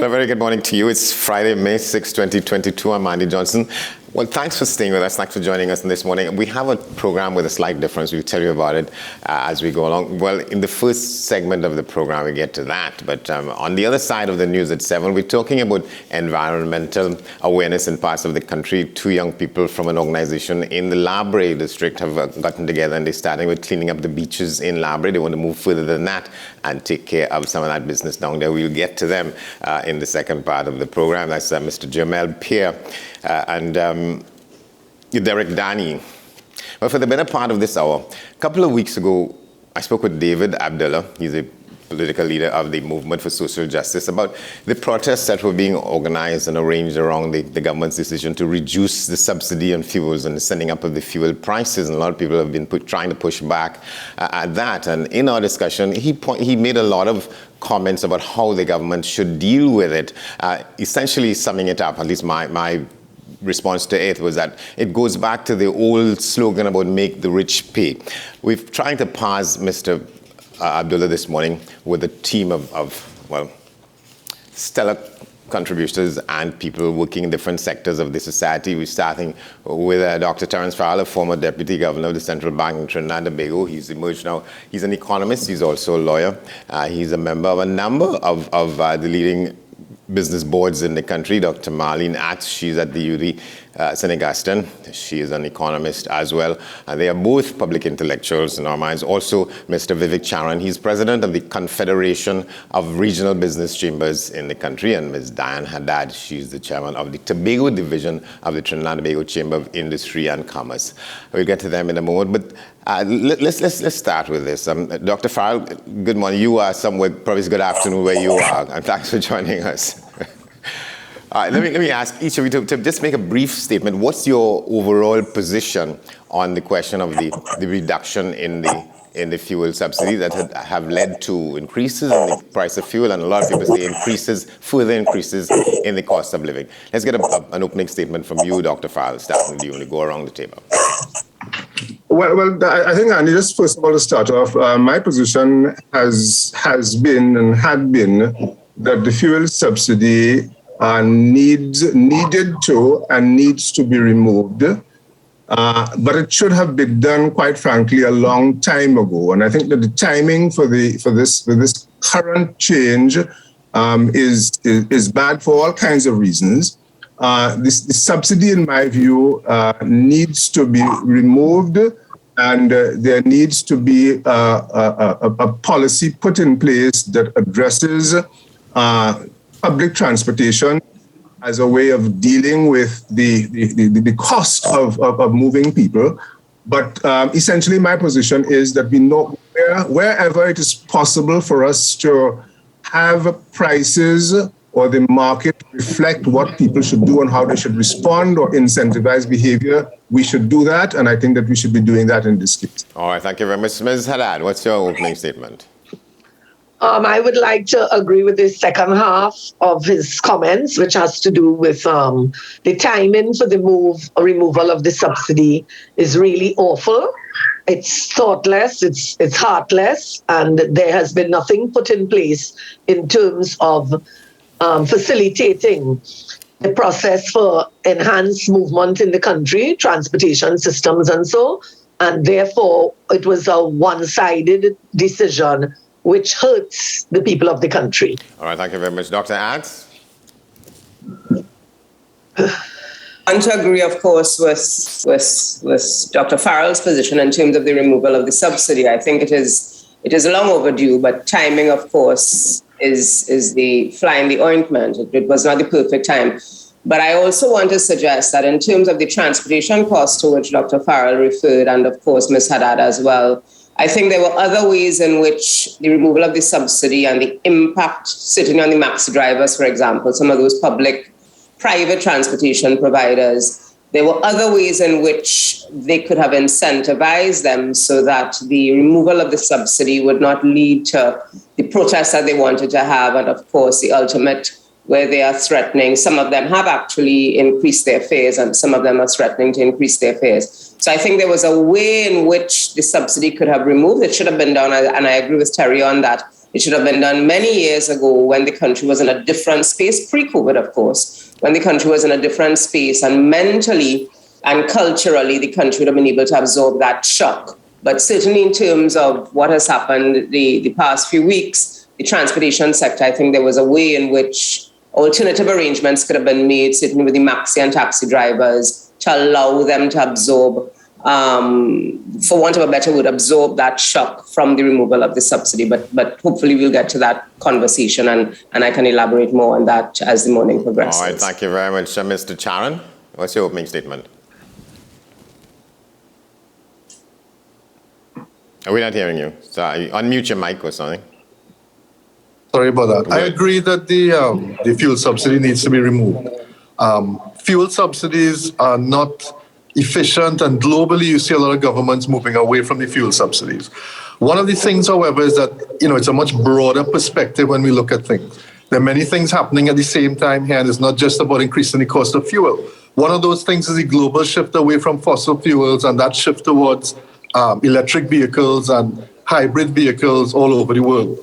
Well, a very good morning to you. It's Friday, May 6, 2022. I'm Andy Johnson. Well, thanks for staying with us. Thanks for joining us this morning. We have a program with a slight difference. We'll tell you about it as we go along. Well, in the first segment of the program, we get to that. But on the other side of the news at 7, we're talking about environmental awareness in parts of the country. Two young people from an organization in the Labre district have gotten together and they're starting with cleaning up the beaches in Labre. They want to move further than that and take care of some of that business down there. We'll get to them in the second part of the program. That's Mr. Jamel Pierre and Derek Danny. Well, for the better part of this hour, a couple of weeks ago, I spoke with David Abdullah. He's a political leader of the Movement for Social Justice about the protests that were being organized and arranged around the government's decision to reduce the subsidy on fuels and the sending up of the fuel prices. And a lot of people have been trying to push back at that. And in our discussion, he made a lot of comments about how the government should deal with it, essentially summing it up, at least my response to it was that it goes back to the old slogan about make the rich pay. We've tried to parse Mr. Abdullah this morning with a team of stellar contributors and people working in different sectors of the society. We're starting with Dr. Terence Farrell, a former deputy governor of the Central Bank in Trinidad and Tobago. He's emerged now. He's an economist. He's also a lawyer. He's a member of a number of the leading business boards in the country. Dr. Marlene Atz, she's at the UD St. Augustine. She is an economist as well. They are both public intellectuals in our minds. Also, Mr. Vivek Charan, he's president of the Confederation of Regional Business Chambers in the country. And Ms. Diane Haddad, she's the chairman of the Tobago division of the Trinidad and Tobago Chamber of Industry and Commerce. We'll get to them in a moment, but let's start with this. Dr. Farrell, good morning. You are somewhere, probably it's good afternoon where you are, and thanks for joining us. Let me ask each of you to just make a brief statement. What's your overall position on the question of the reduction in the fuel subsidy that have led to increases in the price of fuel, and a lot of people say further increases in the cost of living? Let's get an opening statement from you, Dr. Farrell, starting with you, and go around the table. Well, I think, Andy, just first of all to start off, my position has been and had been that the fuel subsidy needs to be removed, but it should have been done, quite frankly, a long time ago. And I think that the timing for this current change is bad for all kinds of reasons. The subsidy, in my view, needs to be removed, and there needs to be a policy put in place that addresses public transportation as a way of dealing with the cost of moving people. But essentially, my position is that we know wherever it is possible for us to have prices or the market reflect what people should do and how they should respond or incentivize behavior, we should do that. And I think that we should be doing that in this case. All right, thank you very much. Ms. Haddad, what's your opening statement? I would like to agree with the second half of his comments, which has to do with the timing for the removal of the subsidy is really awful. It's thoughtless, it's heartless, and there has been nothing put in place in terms of facilitating the process for enhanced movement in the country, transportation systems and so, and therefore it was a one-sided decision which hurts the people of the country. All right, thank you very much. Dr. Atz? And to agree, of course, with Dr. Farrell's position in terms of the removal of the subsidy. I think it is long overdue, but timing, of course, is the fly in the ointment. It was not the perfect time. But I also want to suggest that in terms of the transportation costs to which Dr. Farrell referred, and of course Ms. Haddad as well, I think there were other ways in which the removal of the subsidy and the impact sitting on the maxi drivers, for example, some of those private transportation providers, there were other ways in which they could have incentivized them so that the removal of the subsidy would not lead to the protests that they wanted to have, and of course the ultimate where they are threatening. Some of them have actually increased their fares, and some of them are threatening to increase their fares. So I think there was a way in which the subsidy could have removed. It should have been done, and I agree with Terry on that, It should have been done many years ago when the country was in a different space, pre-COVID, of course, when the country was in a different space, and mentally and culturally, the country would have been able to absorb that shock. But certainly in terms of what has happened the past few weeks, the transportation sector, I think there was a way in which alternative arrangements could have been made, certainly with the maxi and taxi drivers, to allow them to absorb, for want of a better word, absorb that shock from the removal of the subsidy. But hopefully we'll get to that conversation and I can elaborate more on that as the morning progresses. All right, thank you very much. Mr. Charan, what's your opening statement? We're not hearing you. So unmute your mic or something. Sorry about that. I agree that the fuel subsidy needs to be removed. Fuel subsidies are not efficient, and globally you see a lot of governments moving away from the fuel subsidies. One of the things, however, is that it's a much broader perspective when we look at things. There are many things happening at the same time here, and it's not just about increasing the cost of fuel. One of those things is the global shift away from fossil fuels, and that shift towards electric vehicles and hybrid vehicles all over the world.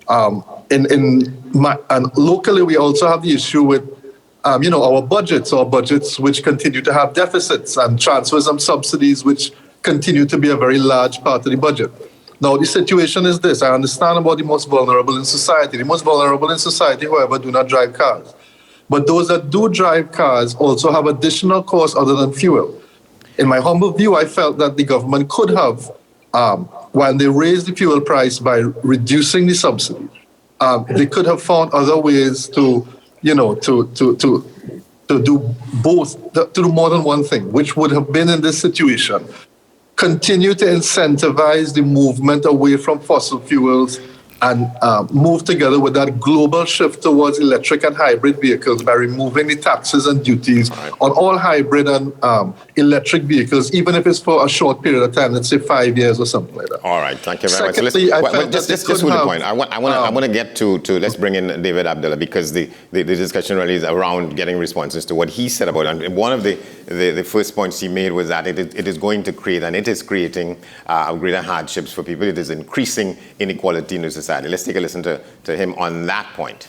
And locally, we also have the issue with, our budgets which continue to have deficits, and transfers and subsidies which continue to be a very large part of the budget. Now, the situation is this. I understand about the most vulnerable in society. The most vulnerable in society, however, do not drive cars. But those that do drive cars also have additional costs other than fuel. In my humble view, I felt that the government could have, while they raised the fuel price by reducing the subsidy, they could have found other ways to do both, to do more than one thing, which would have been in this situation. Continue to incentivize the movement away from fossil fuels and move together with that global shift towards electric and hybrid vehicles by removing the taxes and duties on all hybrid and electric vehicles, even if it's for a short period of time, let's say 5 years or something like that. All right, thank you very Secondly, much. So just hold the point. I want to get to let's bring in David Abdullah, because the discussion really is around getting responses to what he said about it. And one of the first points he made was that it is going to create, and it is creating greater hardships for people. It is increasing inequality in the society. Let's take a listen to him on that point.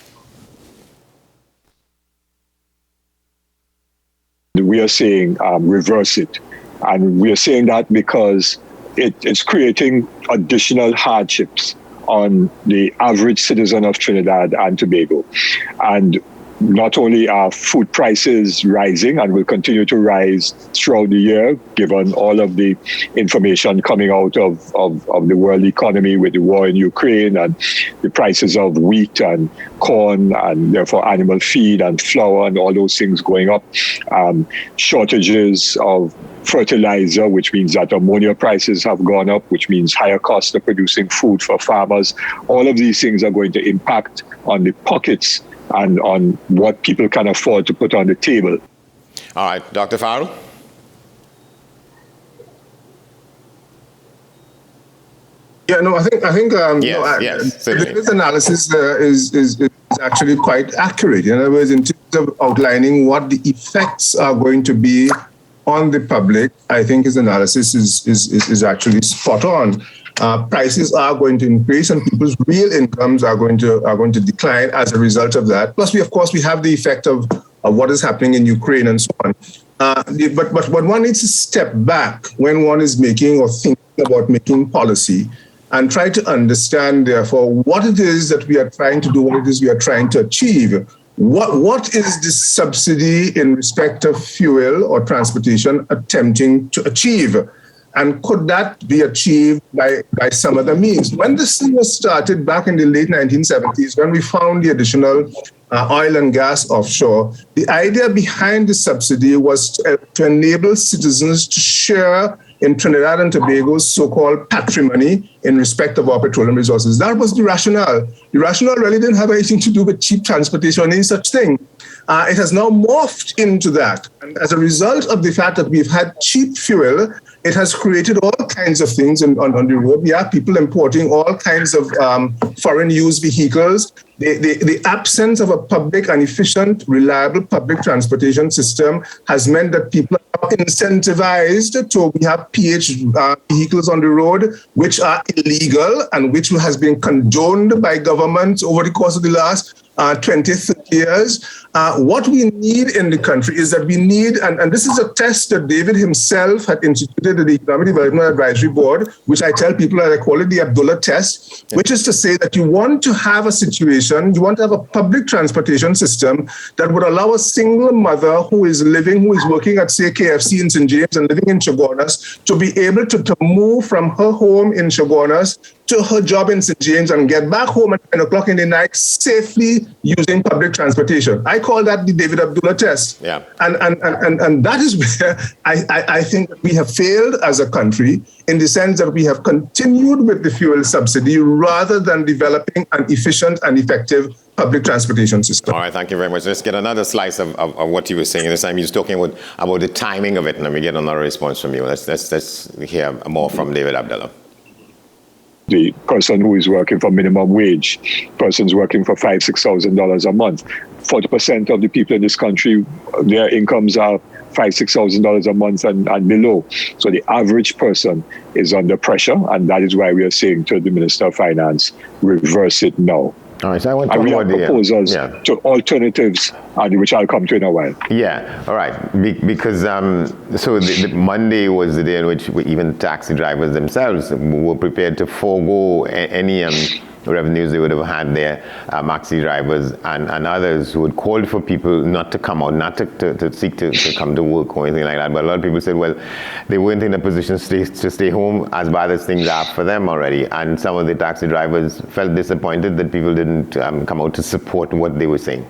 We are saying reverse it. And we are saying that because it's creating additional hardships on the average citizen of Trinidad and Tobago. And not only are food prices rising and will continue to rise throughout the year, given all of the information coming out of the world economy with the war in Ukraine and the prices of wheat and corn and therefore animal feed and flour and all those things going up, shortages of fertilizer, which means that ammonia prices have gone up, which means higher cost of producing food for farmers. All of these things are going to impact on the pockets and on what people can afford to put on the table. All right, Dr. Farrell? Yeah, no, I think yes, this analysis is actually quite accurate. In other words, in terms of outlining what the effects are going to be on the public, I think his analysis is actually spot on. Prices are going to increase, and people's real incomes are going to decline as a result of that. Plus, we have the effect of what is happening in Ukraine and so on. But one needs to step back when one is making or thinking about making policy, and try to understand, therefore, what it is that we are trying to do, what it is we are trying to achieve. What is this subsidy in respect of fuel or transportation attempting to achieve? And could that be achieved by some other means? When this thing was started back in the late 1970s, when we found the additional oil and gas offshore, the idea behind the subsidy was to enable citizens to share in Trinidad and Tobago's so-called patrimony in respect of our petroleum resources. That was the rationale. The rationale really didn't have anything to do with cheap transportation or any such thing. It has now morphed into that. And as a result of the fact that we've had cheap fuel, it has created all kinds of things on the road. We have people importing all kinds of foreign used vehicles. The absence of a public and efficient, reliable public transportation system has meant that people are incentivized to, we have PH vehicles on the road, which are illegal and which has been condoned by governments over the course of the last 20, 30 years. What we need in the country is that we need, and this is a test that David himself had instituted at the Economic Development Advisory Board, which I tell people that I call it the Abdullah test, which is to say that you want to have a situation, you want to have a public transportation system that would allow a single mother who is working at, say, KFC in St. James and living in Chaguanas to be able to move from her home in Chaguanas to her job in St. James and get back home at 10 o'clock in the night safely using public transportation. I call that the David Abdullah test. Yeah. And that is where I think we have failed as a country, in the sense that we have continued with the fuel subsidy rather than developing an efficient and effective public transportation system. All right, thank you very much. Let's get another slice of what you were saying. This time you were talking about the timing of it, and then we get another response from you. Let's hear more from David Abdullah. The person who is working for minimum wage, person's working for $5,000-$6,000 a month. 40% of the people in this country, their incomes are $5,000-$6,000 a month and below. So the average person is under pressure, and that is why we are saying to the Minister of Finance, reverse it now. All right, so I want to and we talk have about proposals to alternatives, which I'll come to in a while. Yeah, all right, because so the Monday was the day in which even taxi drivers themselves were prepared to forego any revenues they would have had there, maxi drivers and others who had called for people not to come out, not to seek to come to work or anything like that. But a lot of people said, well, they weren't in a position to stay home, as bad as things are for them already. And some of the taxi drivers felt disappointed that people didn't come out to support what they were saying.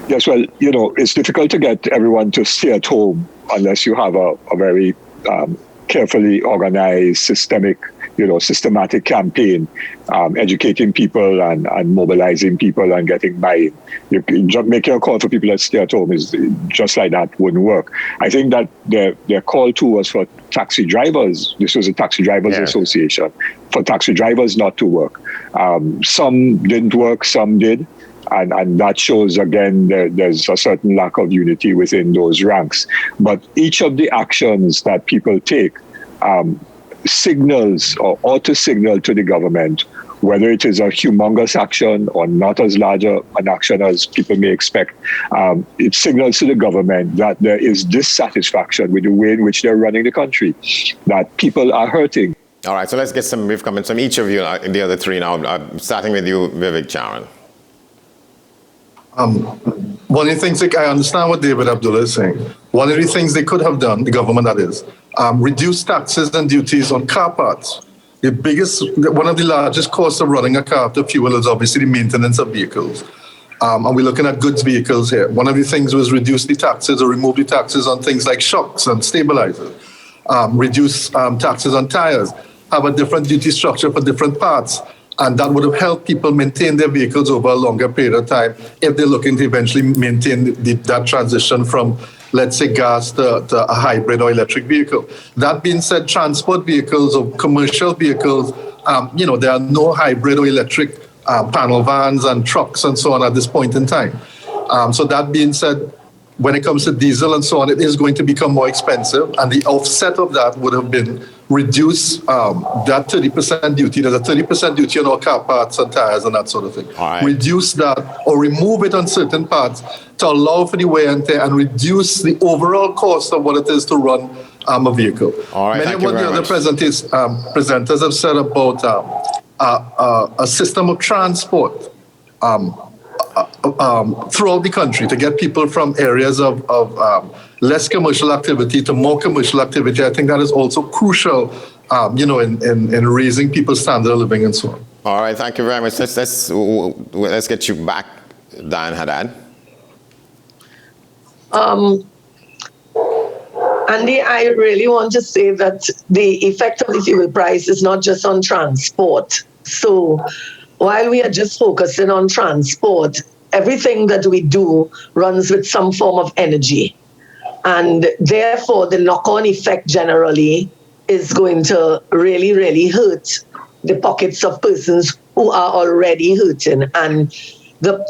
Yes, well, it's difficult to get everyone to stay at home unless you have a very carefully organized, systematic campaign, educating people and mobilizing people and getting buy-in. Making a call for people to stay at home is just like that wouldn't work. I think that their call to was for taxi drivers. This was a taxi drivers association, for taxi drivers not to work. Some didn't work, some did. And that shows, again, there's a certain lack of unity within those ranks. But each of the actions that people take signals or ought to signal to the government, whether it is a humongous action or not as large an action as people may expect, it signals to the government that there is dissatisfaction with the way in which they're running the country, that people are hurting. All right, so let's get some brief comments from each of you, the other three now, starting with you, Vivek Charan. One of the things, I understand what David Abdullah is saying. One of the things they could have done, the government that is, reduce taxes and duties on car parts. One of the largest costs of running a car after fuel is obviously the maintenance of vehicles. And we're looking at goods vehicles here. One of the things was reduce the taxes or remove the taxes on things like shocks and stabilizers. Reduce taxes on tires. Have a different duty structure for different parts. And that would have helped people maintain their vehicles over a longer period of time if they're looking to eventually maintain that transition from, let's say, gas to a hybrid or electric vehicle. That being said, transport vehicles or commercial vehicles, there are no hybrid or electric panel vans and trucks and so on at this point in time. So that being said, when it comes to diesel and so on, it is going to become more expensive. And the offset of that would have been reduce that 30% duty. There's a 30% duty on all car parts and tires and that sort of thing. Right. Reduce that or remove it on certain parts to allow for the wear and tear and reduce the overall cost of what it is to run a vehicle. All right, Many of what the other presenters have said about a system of transport throughout the country to get people from areas of less commercial activity to more commercial activity. I think that is also crucial, in raising people's standard of living and so on. All right, thank you very much. Let's get you back, Diane Haddad. Andy, I really want to say that the effect of the fuel price is not just on transport. So while we are just focusing on transport, everything that we do runs with some form of energy. And therefore, the knock-on effect generally is going to really, really hurt the pockets of persons who are already hurting. And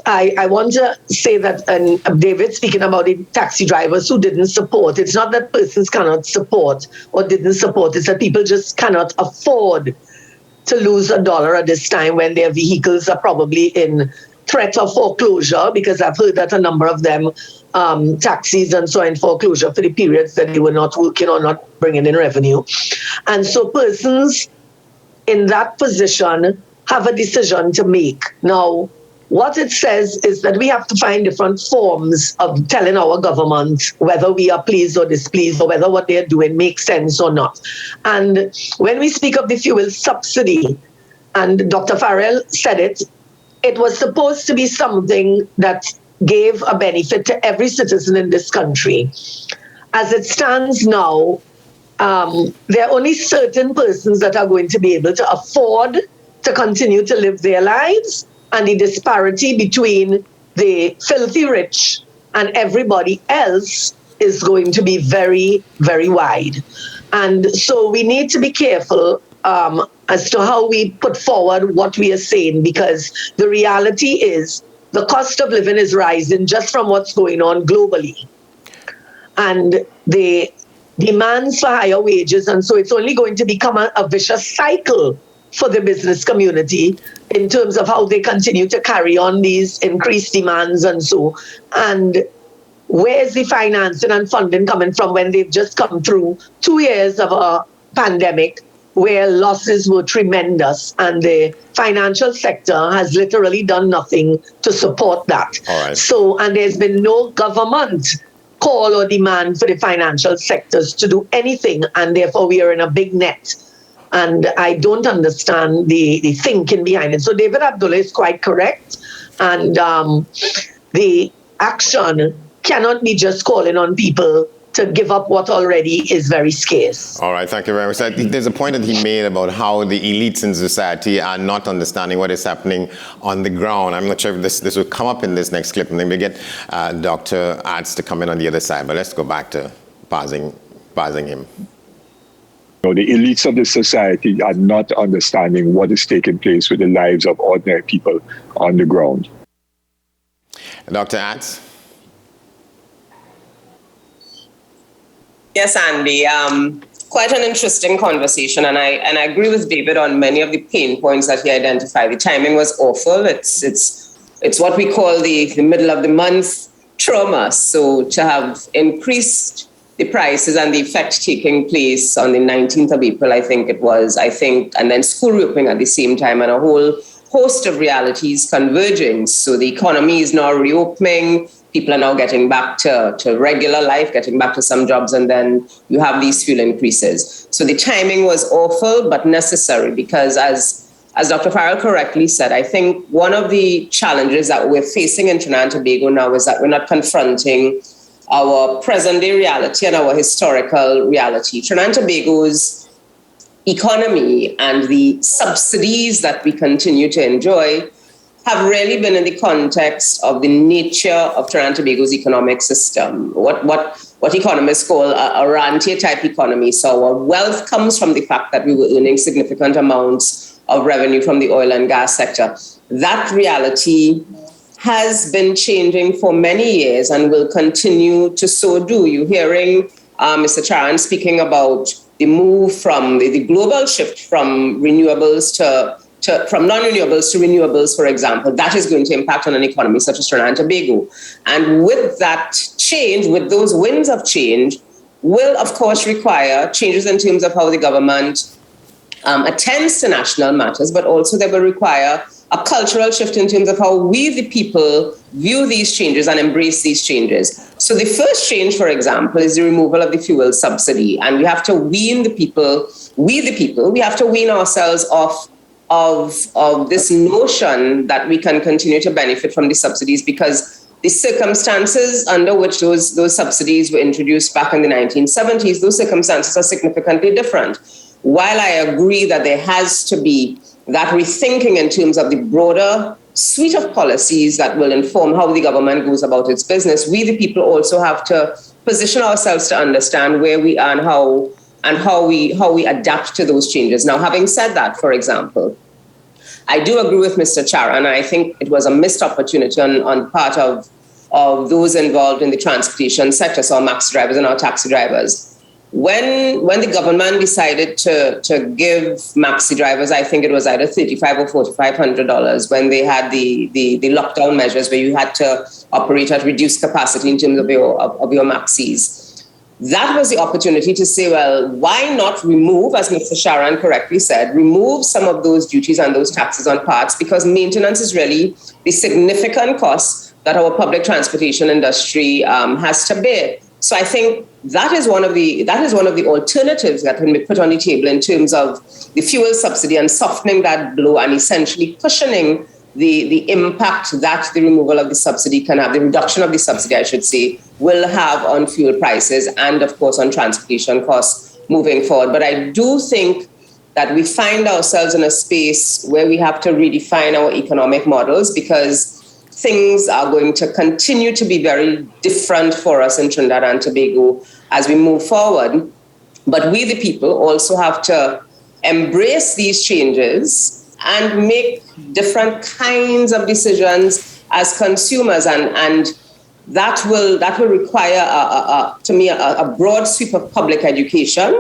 I want to say that, and David speaking about the taxi drivers who didn't support, it's not that persons cannot support or didn't support, it's that people just cannot afford to lose $1 at this time when their vehicles are probably in threat of foreclosure, because I've heard that a number of them, taxis and so on, in foreclosure for the periods that they were not working or not bringing in revenue. And so persons in that position have a decision to make. Now, what it says is that we have to find different forms of telling our government whether we are pleased or displeased, or whether what they're doing makes sense or not. And when we speak of the fuel subsidy, and Dr. Farrell said it, it was supposed to be something that gave a benefit to every citizen in this country. As it stands now, there are only certain persons that are going to be able to afford to continue to live their lives, and the disparity between the filthy rich and everybody else is going to be very, very wide. And so we need to be careful as to how we put forward what we are saying, because the reality is the cost of living is rising just from what's going on globally. And the demands for higher wages, and so it's only going to become a vicious cycle for the business community in terms of how they continue to carry on these increased demands and so. And where's the financing and funding coming from when they've just come through 2 years of a pandemic where losses were tremendous, and the financial sector has literally done nothing to support that. All right. So, and there's been no government call or demand for the financial sectors to do anything, and therefore we are in a big net. And I don't understand the thinking behind it. So David Abdullah is quite correct. And the action cannot be just calling on people to give up what already is very scarce. All right, thank you very much. I think there's a point that he made about how the elites in society are not understanding what is happening on the ground. I'm not sure if this will come up in this next clip, and then we get Dr. Atz to come in on the other side. But let's go back to pausing him. The elites of the society are not understanding what is taking place with the lives of ordinary people on the ground. Dr. Atz? Yes, Andy. Quite an interesting conversation, and I agree with David on many of the pain points that he identified. The timing was awful. It's what we call the middle of the month trauma. So to have increased the prices and the effect taking place on the 19th of April, and then school reopening at the same time, and a whole host of realities converging. So the economy is now reopening, people are now getting back to regular life, getting back to some jobs, and then you have these fuel increases. So the timing was awful, but necessary, because as Dr. Farrell correctly said, I think one of the challenges that we're facing in Trinidad and Tobago now is that we're not confronting our present-day reality and our historical reality. Trinidad and Tobago's economy and the subsidies that we continue to enjoy have really been in the context of the nature of Trinidad and Tobago's economic system, what economists call a rentier-type economy. So our wealth comes from the fact that we were earning significant amounts of revenue from the oil and gas sector. That reality has been changing for many years and will continue to so do. You're hearing Mr. Charan speaking about the move from the global shift from renewables from non-renewables to renewables, for example. That is going to impact on an economy such as Trinidad and Tobago. And with that change, with those winds of change, will of course require changes in terms of how the government attends to national matters, but also they will require a cultural shift in terms of how we, the people, view these changes and embrace these changes. So the first change, for example, is the removal of the fuel subsidy. And we have to wean the people, we have to wean ourselves off of this notion that we can continue to benefit from the subsidies, because the circumstances under which those subsidies were introduced back in the 1970s, those circumstances are significantly different. While I agree that there has to be that rethinking in terms of the broader suite of policies that will inform how the government goes about its business, we, the people, also have to position ourselves to understand where we are and how we adapt to those changes. Now, having said that, for example, I do agree with Mr. Charan. I think it was a missed opportunity on part of those involved in the transportation sector, so our maxi drivers and our taxi drivers. When the government decided to give maxi drivers, I think it was either $3,500 or $4,500 when they had the lockdown measures where you had to operate at reduced capacity in terms of your maxis. That was the opportunity to say, well, why not remove, as Mr. Charan correctly said, remove some of those duties and those taxes on parts, because maintenance is really the significant cost that our public transportation industry has to bear. So I think that is one of the alternatives that can be put on the table in terms of the fuel subsidy and softening that blow and essentially cushioning the impact that the removal of the subsidy can have, the reduction of the subsidy, I should say, will have on fuel prices and, of course, on transportation costs moving forward. But I do think that we find ourselves in a space where we have to redefine our economic models, because things are going to continue to be very different for us in Trinidad and Tobago as we move forward. But we, the people, also have to embrace these changes and make different kinds of decisions as consumers, and that will require, to me, a broad sweep of public education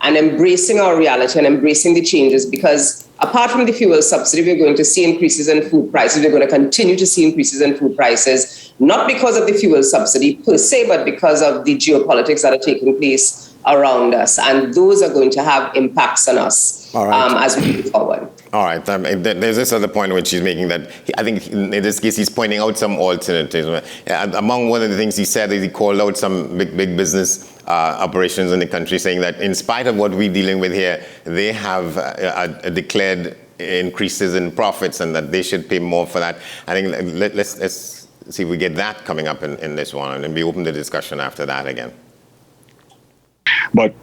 and embracing our reality and embracing the changes. Because apart from the fuel subsidy, we're going to see increases in food prices. We're going to continue to see increases in food prices, not because of the fuel subsidy per se, but because of the geopolitics that are taking place around us, and those are going to have impacts on us as we move forward. All right. There's this other point which he's making that I think in this case he's pointing out some alternatives. Among one of the things he said is he called out some big business operations in the country, saying that in spite of what we're dealing with here, they have declared increases in profits and that they should pay more for that. I think let's see if we get that coming up in this one, and be open to discussion after that again. But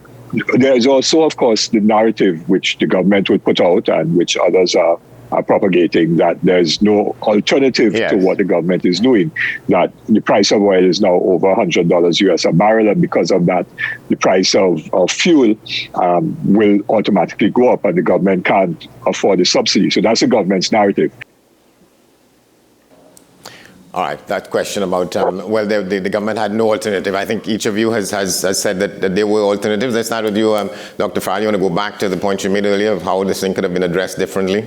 there's also, of course, the narrative which the government would put out and which others are propagating, that there's no alternative to what the government is doing, that the price of oil is now over $100 US a barrel, and because of that, the price of fuel will automatically go up and the government can't afford the subsidy. So that's the government's narrative. All right, that question about, the government had no alternative. I think each of you has said that there were alternatives. Let's start with you, Dr. Farrell. You want to go back to the point you made earlier of how this thing could have been addressed differently?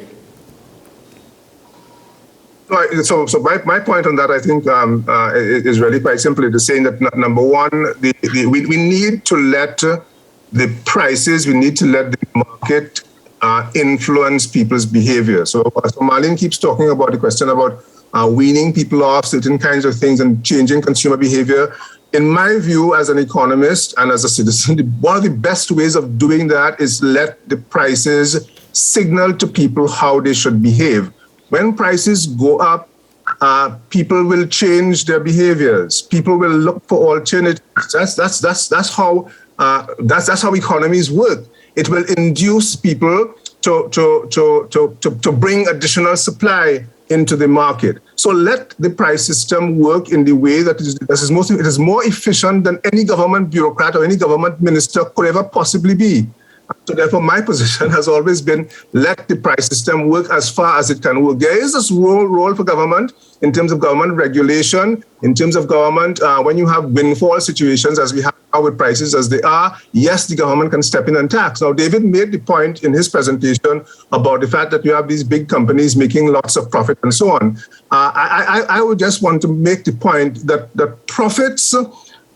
So my point on that, I think, is really quite simple. It is saying that, number one, we need to let the prices, we need to let the market influence people's behavior. So Marlene keeps talking about the question about weaning people off certain kinds of things and changing consumer behavior. In my view, as an economist and as a citizen, one of the best ways of doing that is let the prices signal to people how they should behave. When prices go up, people will change their behaviors. People will look for alternatives. That's how economies work. It will induce people to bring additional supply into the market. So let the price system work in the way that it is more efficient than any government bureaucrat or any government minister could ever possibly be. So therefore, my position has always been, let the price system work as far as it can work. There is this role for government in terms of government regulation, in terms of government, when you have windfall situations, as we have with prices as they are, yes, the government can step in and tax. Now, David made the point in his presentation about the fact that you have these big companies making lots of profit and so on. I would just want to make the point that profits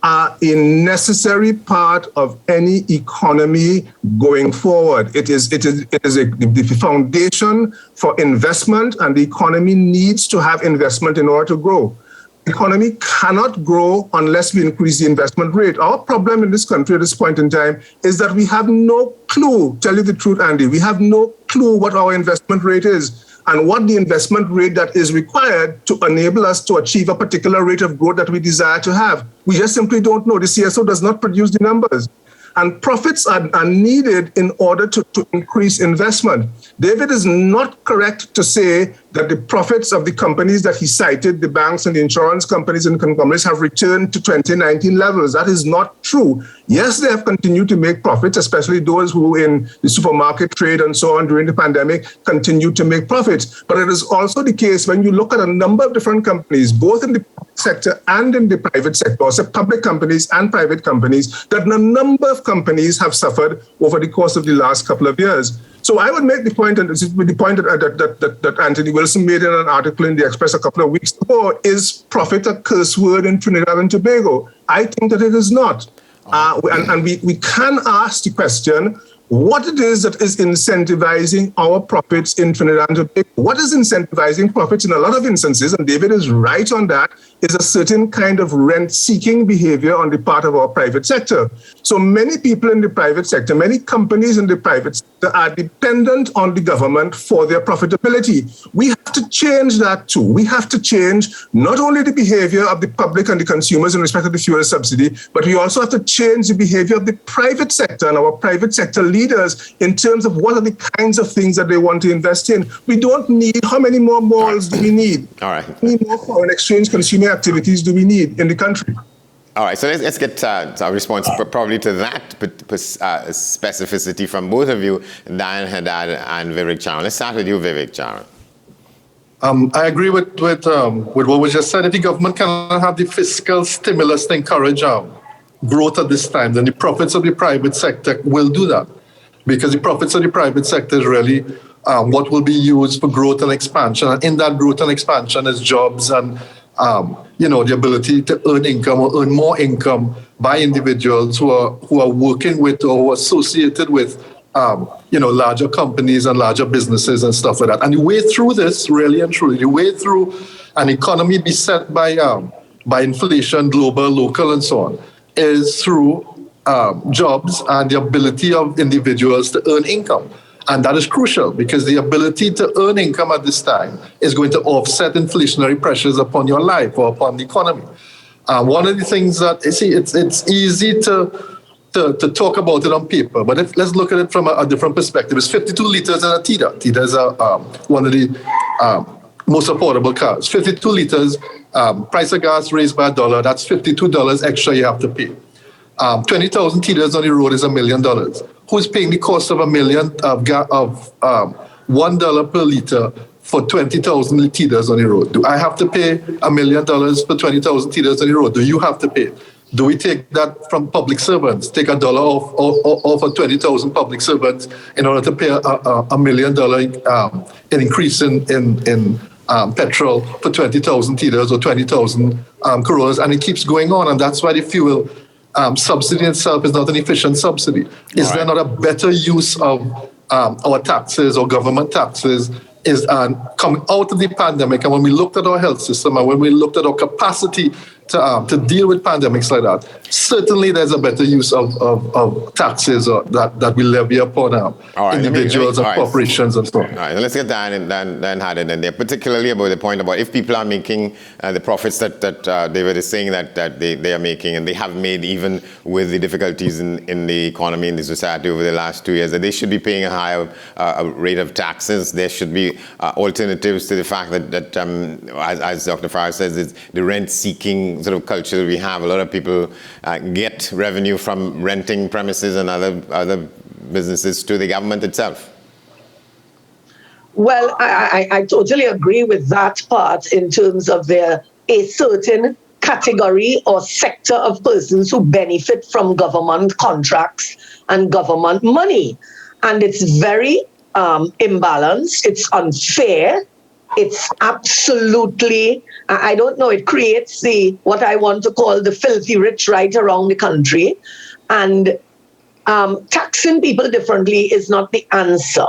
are a necessary part of any economy going forward. It is the foundation for investment, and the economy needs to have investment in order to grow. The economy cannot grow unless we increase the investment rate. Our problem in this country at this point in time is that we have no clue, tell you the truth, Andy, we have no clue what our investment rate is and what the investment rate that is required to enable us to achieve a particular rate of growth that we desire to have. We just simply don't know. The CSO does not produce the numbers. And profits are needed in order to increase investment. David is not correct to say that the profits of the companies that he cited, the banks and the insurance companies and conglomerates, have returned to 2019 levels. That is not true. Yes, they have continued to make profits, especially those who in the supermarket trade and so on during the pandemic continued to make profits. But it is also the case when you look at a number of different companies, both in the public sector and in the private sector, so public companies and private companies, that a number of companies have suffered over the course of the last couple of years. So I would make the point, and this is the point that Anthony Wilson made in an article in the Express a couple of weeks ago, is profit a curse word in Trinidad and Tobago? I think that it is not. And we can ask the question, what it is that is incentivizing our profits in Trinidad and Tobago. What is incentivizing profits in a lot of instances, and David is right on that, is a certain kind of rent-seeking behavior on the part of our private sector. So many people in the private sector, many companies in the private sector are dependent on the government for their profitability. We have to change that too. We have to change not only the behavior of the public and the consumers in respect of the fuel subsidy, but we also have to change the behavior of the private sector and our private sector leaders in terms of what are the kinds of things that they want to invest in. We don't need, how many more malls do we need? All right. How many more foreign exchange consumer activities do we need in the country? All right, so let's get a response probably to that specificity from both of you, Diane Haddad and Vivek Charan. Let's start with you, Vivek Charan. I agree with what was just said. If the government cannot have the fiscal stimulus to encourage growth at this time, then the profits of the private sector will do that. Because the profits of the private sector is really what will be used for growth and expansion. And in that growth and expansion is jobs and the ability to earn income or earn more income by individuals who are working with or who are associated with larger companies and larger businesses and stuff like that. And the way through this, really and truly, the way through an economy beset by inflation, global, local, and so on, is through jobs and the ability of individuals to earn income. And that is crucial because the ability to earn income at this time is going to offset inflationary pressures upon your life or upon the economy. One of the things that, you see, it's easy to talk about it on paper, but let's look at it from a different perspective. It's 52 liters in a Tida. Tida is one of the most affordable cars. 52 liters, price of gas raised by $1, that's $52 extra you have to pay. 20,000 Tidas on the road is $1 million. Who's paying the cost of $1 million of $1 per liter for 20,000 Tidas on the road? Do I have to pay $1 million for 20,000 Tidas on the road? Do you have to pay? Do we take that from public servants? Take $1 off of 20,000 public servants in order to pay $1 million an increase in petrol for 20,000 Tidas or 20,000 Corollas, and it keeps going on, and that's why the fuel subsidy itself is not an efficient subsidy. Is there not a better use of our taxes or government taxes is coming out of the pandemic? And when we looked at our health system and when we looked at our capacity to deal with pandemics like that, certainly there's a better use of taxes that we levy upon individuals and corporations and so on. All right, let's get Dan Haddad in there, particularly about the point about if people are making the profits that David is saying that they are making, and they have made even with the difficulties in the economy, in the society over the last 2 years, that they should be paying a higher rate of taxes. There should be alternatives to the fact that as Dr. Farr says, it's the rent-seeking sort of culture that we have. A lot of people get revenue from renting premises and other businesses to the government itself. Well, I totally agree with that part in terms of a certain category or sector of persons who benefit from government contracts and government money. And it's very imbalanced. It's unfair. It's absolutely, I don't know, it creates what I want to call the filthy rich right around the country. And taxing people differently is not the answer.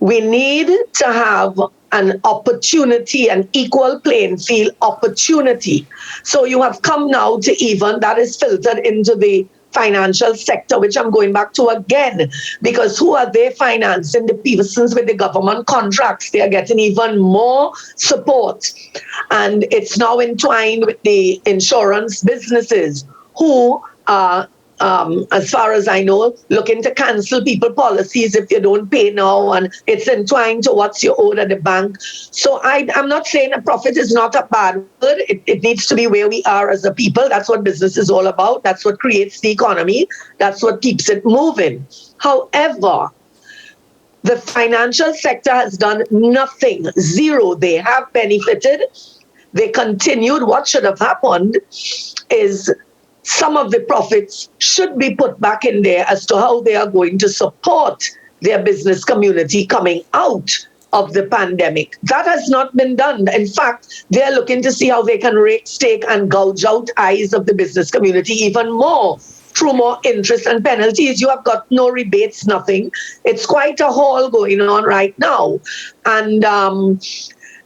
We need to have an opportunity, an equal playing field opportunity. So you have come now to even, that is filtered into the financial sector, which I'm going back to again, because who are they financing? The persons with the government contracts. They are getting even more support. And it's now entwined with the insurance businesses who are as far as I know, looking to cancel people policies if you don't pay now, and it's entwined to what's your owed at the bank. So I'm not saying a profit is not a bad word. It needs to be where we are as a people. That's what business is all about. That's what creates the economy. That's what keeps it moving. However, the financial sector has done nothing, zero. They have benefited. They continued. What should have happened is some of the profits should be put back in there as to how they are going to support their business community coming out of the pandemic. That has not been done. In fact, they're looking to see how they can rake, stake, and gouge out eyes of the business community even more through more interest and penalties. You have got no rebates, nothing. It's quite a haul going on right now. And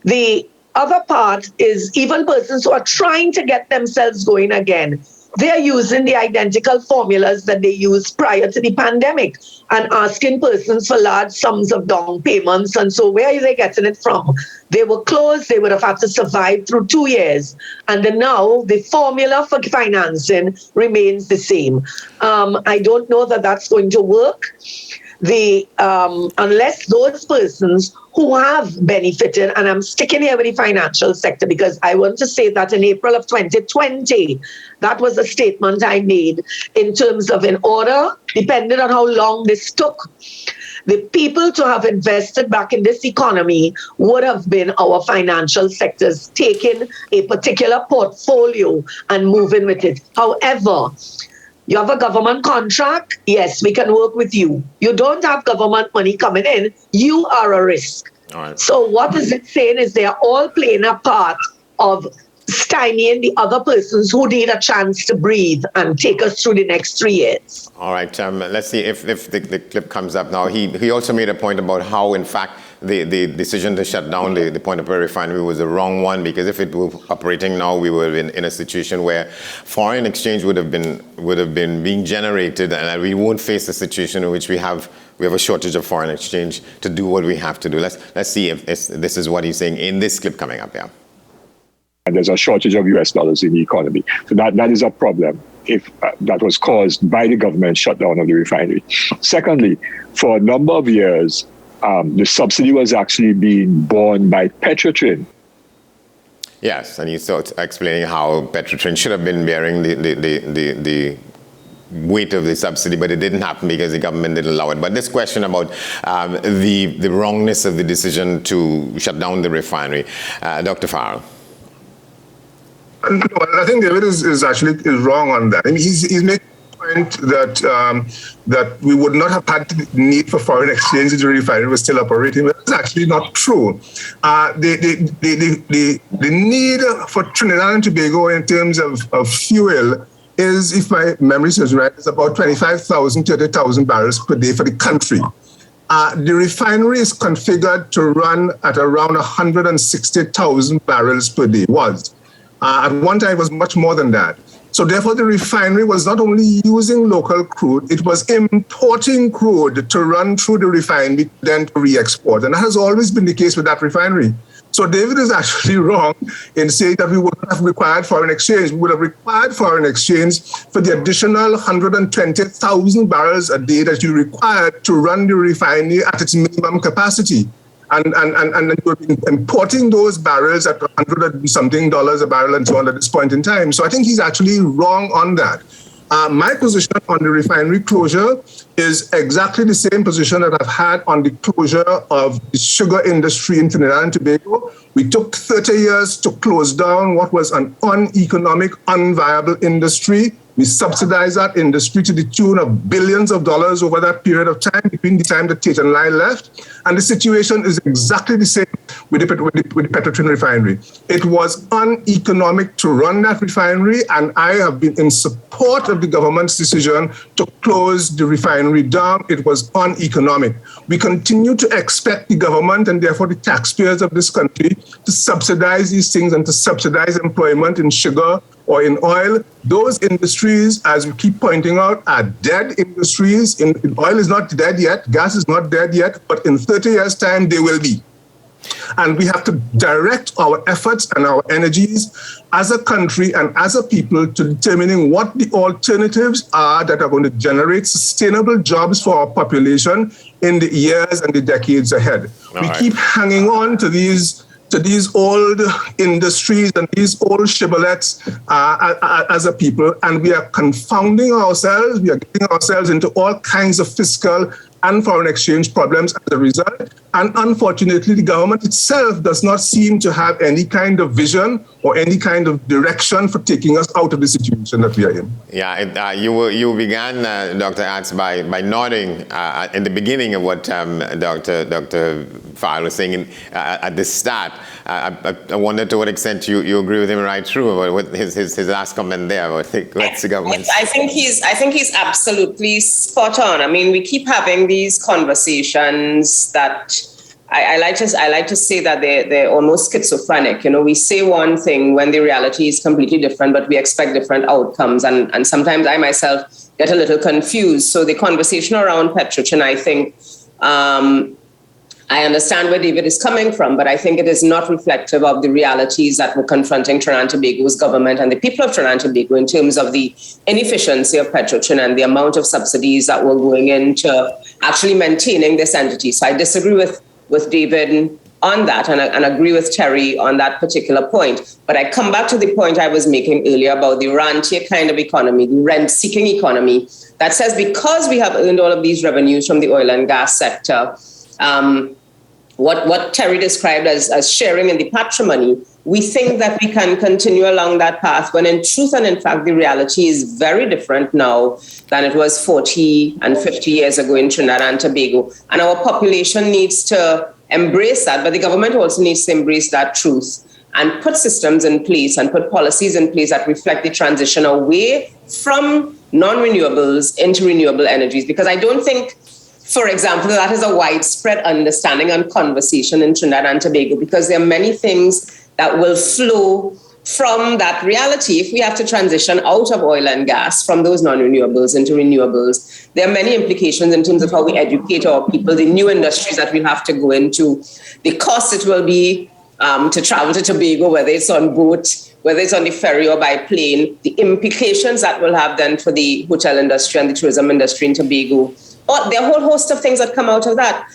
the other part is even persons who are trying to get themselves going again, they're using the identical formulas that they used prior to the pandemic and asking persons for large sums of down payments. And so where are they getting it from? They were closed. They would have had to survive through 2 years. And then now the formula for financing remains the same. I don't know that that's going to work. Unless those persons who have benefited, and I'm sticking here with the financial sector because I want to say that in April of 2020, that was a statement I made in terms of in order, depending on how long this took, the people to have invested back in this economy would have been our financial sectors taking a particular portfolio and moving with it. However, you have a government contract, yes, we can work with you. You don't have government money coming in, you are a risk. All right. So what is it saying is they are all playing a part of stymieing the other persons who need a chance to breathe and take us through the next 3 years. All right, let's see if the clip comes up now. He also made a point about how, in fact, the decision to shut down the Point of Pearl refinery was the wrong one, because if it were operating now, we were in a situation where foreign exchange would have been being generated, and we won't face a situation in which we have a shortage of foreign exchange to do what we have to do. Let's see if this is what he's saying in this clip coming up. Yeah. And there's a shortage of US dollars in the economy. So that is a problem if that was caused by the government shutdown of the refinery. Secondly, for a number of years, the subsidy was actually being borne by Petrotrin. Yes, and he's explaining how Petrotrin should have been bearing the weight of the subsidy, but it didn't happen because the government didn't allow it. But this question about the wrongness of the decision to shut down the refinery, Dr. Farrell. No, I think David is wrong on that. I mean, he's making the point that we would not have had the need for foreign exchange if the refinery was still operating. But that's actually not true. The need for Trinidad and Tobago in terms of fuel is, if my memory serves right, is about 25,000, 30,000 barrels per day for the country. The refinery is configured to run at around 160,000 barrels per day, at one time, it was much more than that. So therefore, the refinery was not only using local crude, it was importing crude to run through the refinery, then to re-export. And that has always been the case with that refinery. So David is actually wrong in saying that we would have required foreign exchange. We would have required foreign exchange for the additional 120,000 barrels a day that you required to run the refinery at its minimum capacity. And you're importing those barrels at $100 and something a barrel and so on at this point in time. So I think he's actually wrong on that. My position on the refinery closure is exactly the same position that I've had on the closure of the sugar industry in Trinidad and Tobago. We took 30 years to close down what was an uneconomic, unviable industry. We subsidized that industry to the tune of billions of dollars over that period of time, between the time that Tate and Lyle left. And the situation is exactly the same with the Petrotrin refinery. It was uneconomic to run that refinery, and I have been in support of the government's decision to close the refinery down. It was uneconomic. We continue to expect the government, and therefore the taxpayers of this country, to subsidize these things and to subsidize employment in sugar or in oil. Those industries, as we keep pointing out, are dead industries. Oil is not dead yet, gas is not dead yet, but in 30 years' time, they will be. And we have to direct our efforts and our energies as a country and as a people to determining what the alternatives are that are going to generate sustainable jobs for our population in the years and the decades ahead. We keep hanging on to these old industries and these old shibboleths as a people, and we are confounding ourselves. We are getting ourselves into all kinds of fiscal and foreign exchange problems as a result. And unfortunately, the government itself does not seem to have any kind of vision or any kind of direction for taking us out of the situation that we are in. Yeah, you began, Dr. Atz, by nodding in the beginning of what Dr. Farrell was saying at the start. I wonder to what extent you agree with him right through with his last comment there. What's the government? I think he's absolutely spot on. I mean, we keep having these conversations that I like to say that they're almost schizophrenic. You know, we say one thing when the reality is completely different, but we expect different outcomes. And sometimes I myself get a little confused. So the conversation around Petrochin, I think, I understand where David is coming from, but I think it is not reflective of the realities that were confronting Trinidad and Tobago's government and the people of Trinidad and Tobago in terms of the inefficiency of Petrochin and the amount of subsidies that were going into actually maintaining this entity. So I disagree with David on that and agree with Terry on that particular point. But I come back to the point I was making earlier about the rentier kind of economy, the rent-seeking economy, that says because we have earned all of these revenues from the oil and gas sector, what Terry described as sharing in the patrimony, we think that we can continue along that path when in truth and in fact, the reality is very different now than it was 40 and 50 years ago in Trinidad and Tobago. And our population needs to embrace that, but the government also needs to embrace that truth and put systems in place and put policies in place that reflect the transition away from non-renewables into renewable energies. Because I don't think, for example, that is a widespread understanding and conversation in Trinidad and Tobago, because there are many things that will flow from that reality. If we have to transition out of oil and gas from those non-renewables into renewables, there are many implications in terms of how we educate our people, the new industries that we'll have to go into, the cost it will be to travel to Tobago, whether it's on boat, whether it's on the ferry or by plane, the implications that will have then for the hotel industry and the tourism industry in Tobago. Or there are a whole host of things that come out of that.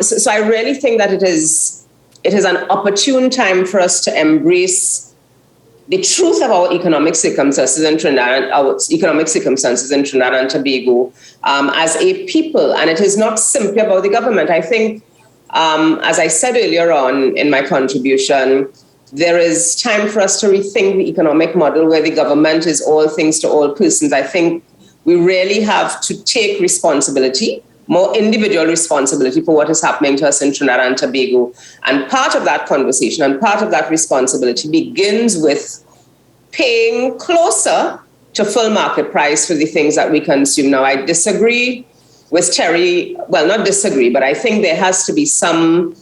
So I really think that it is an opportune time for us to embrace the truth of our economic circumstances in Trinidad and Tobago as a people. And it is not simply about the government. I think, as I said earlier on in my contribution, there is time for us to rethink the economic model where the government is all things to all persons. I think we really have to take responsibility, more individual responsibility for what is happening to us in Trinidad and Tobago. And part of that conversation and part of that responsibility begins with paying closer to full market price for the things that we consume. Now, I disagree with Terry. Well, not disagree, but I think there has to be some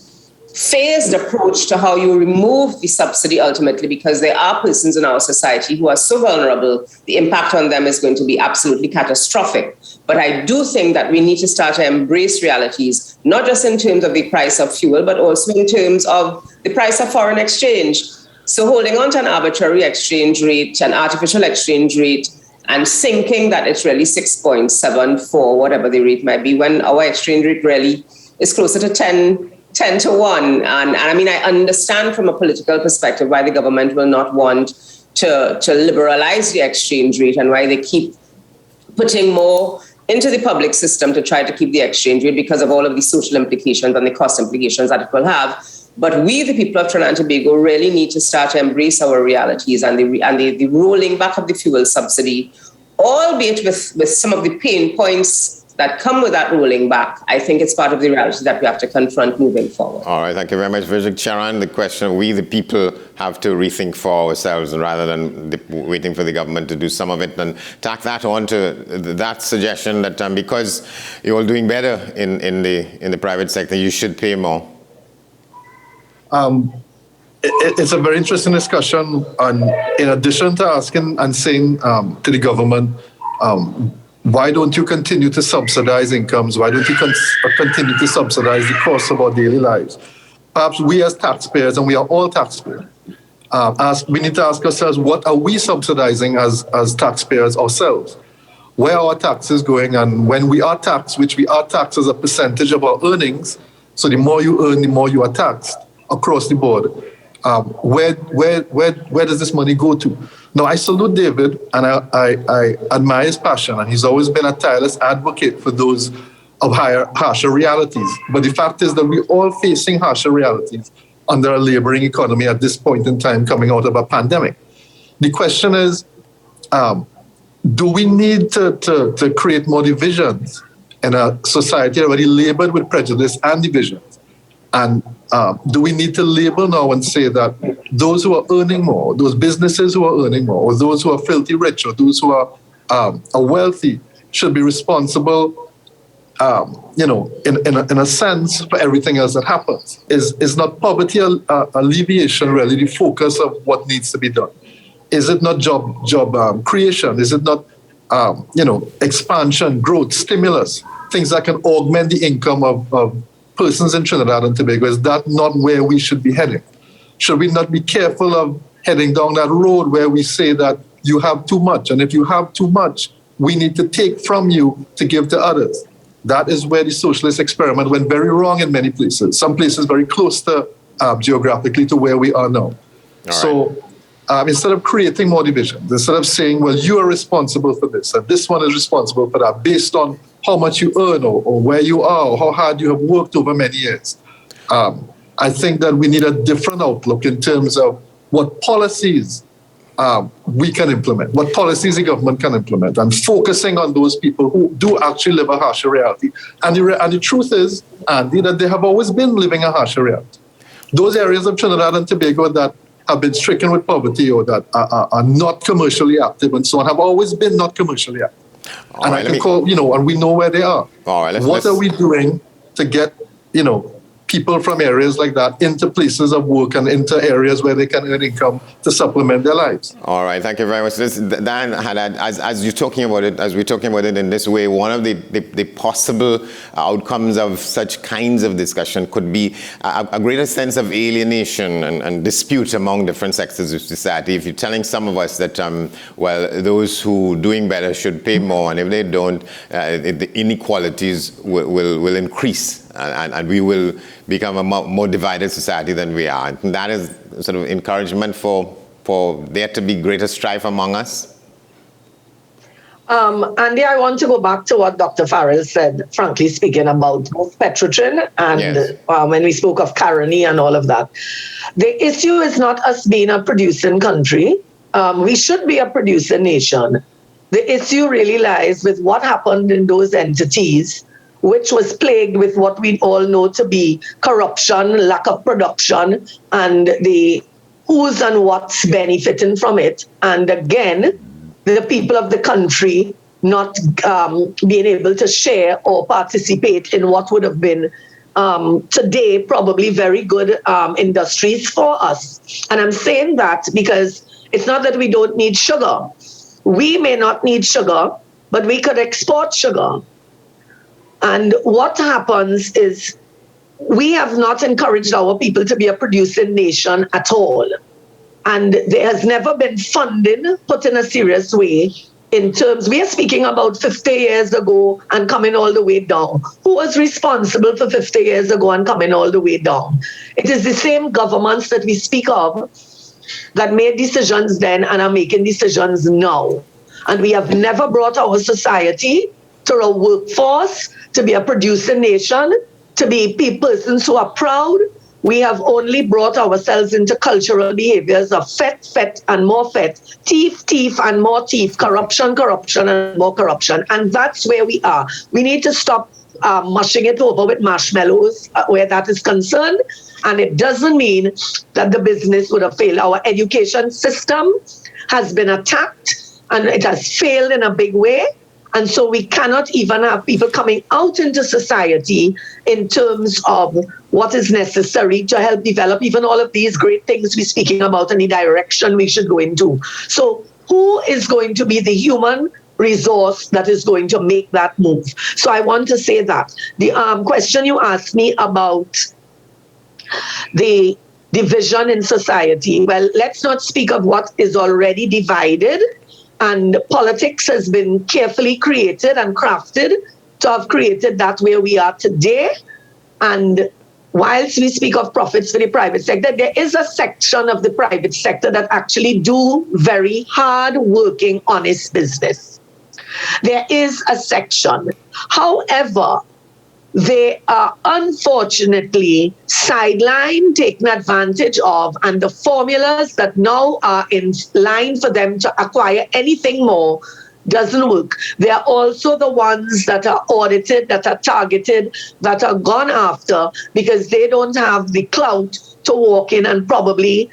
phased approach to how you remove the subsidy ultimately, because there are persons in our society who are so vulnerable, the impact on them is going to be absolutely catastrophic. But I do think that we need to start to embrace realities, not just in terms of the price of fuel, but also in terms of the price of foreign exchange. So holding on to an arbitrary exchange rate, an artificial exchange rate, and thinking that it's really 6.74, whatever the rate might be, when our exchange rate really is closer to 10 to 1. And I mean, I understand from a political perspective why the government will not want to liberalize the exchange rate and why they keep putting more into the public system to try to keep the exchange rate because of all of the social implications and the cost implications that it will have. But we, the people of Trinidad and Tobago, really need to start to embrace our realities and the rolling back of the fuel subsidy, albeit with some of the pain points that come with that rolling back. I think it's part of the reality that we have to confront moving forward. All right, thank you very much, Vijay. Charan, the question, we the people have to rethink for ourselves rather than waiting for the government to do some of it, and tack that on to that suggestion that because you're all doing better in the private sector, you should pay more. It's a very interesting discussion in addition to asking and saying to the government, why don't you continue to subsidize incomes? Why don't you continue to subsidize the cost of our daily lives? perhaps we as taxpayers, and we are all taxpayers, we need to ask ourselves, what are we subsidizing as taxpayers ourselves? Where are our taxes going? And when we are taxed, which we are taxed as a percentage of our earnings, so the more you earn, the more you are taxed across the board. Where does this money go to? Now, I salute David, and I admire his passion, and he's always been a tireless advocate for those of harsher realities. But the fact is that we're all facing harsher realities under a laboring economy at this point in time coming out of a pandemic. The question is, do we need to create more divisions in a society already labored with prejudice and divisions? And do we need to label now and say that those who are earning more, those businesses who are earning more, or those who are filthy rich, or those who are wealthy, should be responsible, in a sense, for everything else that happens? Is not poverty alleviation really the focus of what needs to be done? Is it not job creation? Is it not expansion, growth, stimulus, things that can augment the income of persons in Trinidad and Tobago? Is that not where we should be heading? Should we not be careful of heading down that road where we say that you have too much, and if you have too much, we need to take from you to give to others? That is where the socialist experiment went very wrong in many places. Some places very close to geographically to where we are now. All so instead of creating more divisions, instead of saying, well, you are responsible for this, and this one is responsible for that, based on how much you earn or where you are or how hard you have worked over many years, I think that we need a different outlook in terms of what policies we can implement, what policies the government can implement, and focusing on those people who do actually live a harsher reality. And the truth is, Andy, that they have always been living a harsher reality. Those areas of Trinidad and Tobago that have been stricken with poverty or that are not commercially active and so on have always been not commercially active. All right, and we know where they are. All right, what are we doing to get, people from areas like that into places of work and into areas where they can earn income to supplement their lives? All right, thank you very much. Dan, as we're talking about it in this way, one of the possible outcomes of such kinds of discussion could be a greater sense of alienation and dispute among different sectors of society. If you're telling some of us that, those who are doing better should pay more, and if they don't, the inequalities will increase. And we will become a more divided society than we are. And that is sort of encouragement for there to be greater strife among us. Andy, I want to go back to what Dr. Farrell said, frankly speaking, about both Petrotrin and Yes. When we spoke of Caroni and all of that. The issue is not us being a producing country. We should be a producing nation. The issue really lies with what happened in those entities, which was plagued with what we all know to be corruption, lack of production, and the who's and what's benefiting from it. And again, the people of the country not being able to share or participate in what would have been today probably very good industries for us. And I'm saying that because it's not that we don't need sugar. We may not need sugar, but we could export sugar. And what happens is we have not encouraged our people to be a producing nation at all. And there has never been funding put in a serious way in terms, we are speaking about 50 years ago and coming all the way down. Who was responsible for 50 years ago and coming all the way down? It is the same governments that we speak of that made decisions then and are making decisions now. And we have never brought our society to a workforce, to be a producing nation, to be persons who are proud. We have only brought ourselves into cultural behaviors of fet, and more fet, thief, and more thief, corruption, and more corruption. And that's where we are. We need to stop mushing it over with marshmallows where that is concerned. And it doesn't mean that the business would have failed. Our education system has been attacked and it has failed in a big way. And so we cannot even have people coming out into society in terms of what is necessary to help develop even all of these great things we're speaking about and the direction we should go into. So who is going to be the human resource that is going to make that move? So I want to say that. The question you asked me about the division in society. Well, let's not speak of what is already divided, and politics has been carefully created and crafted to have created that where we are today. And whilst we speak of profits for the private sector, there is a section of the private sector that actually do very hard working, honest business. There is a section. However, they are unfortunately sidelined, taken advantage of, and the formulas that now are in line for them to acquire anything more doesn't work. They are also the ones that are audited, that are targeted, that are gone after because they don't have the clout to walk in and probably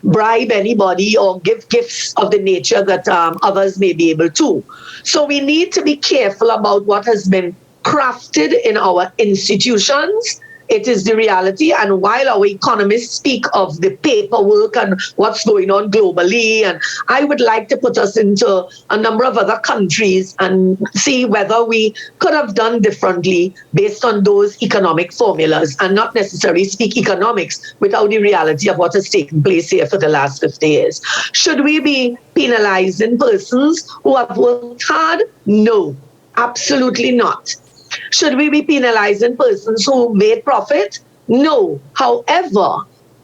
bribe anybody or give gifts of the nature that others may be able to. So we need to be careful about what has been crafted in our institutions. It is the reality. And while our economists speak of the paperwork and what's going on globally, and I would like to put us into a number of other countries and see whether we could have done differently based on those economic formulas and not necessarily speak economics without the reality of what has taken place here for the last 50 years. Should we be penalizing persons who have worked hard? No, absolutely not. Should we be penalizing persons who made profit? No. However,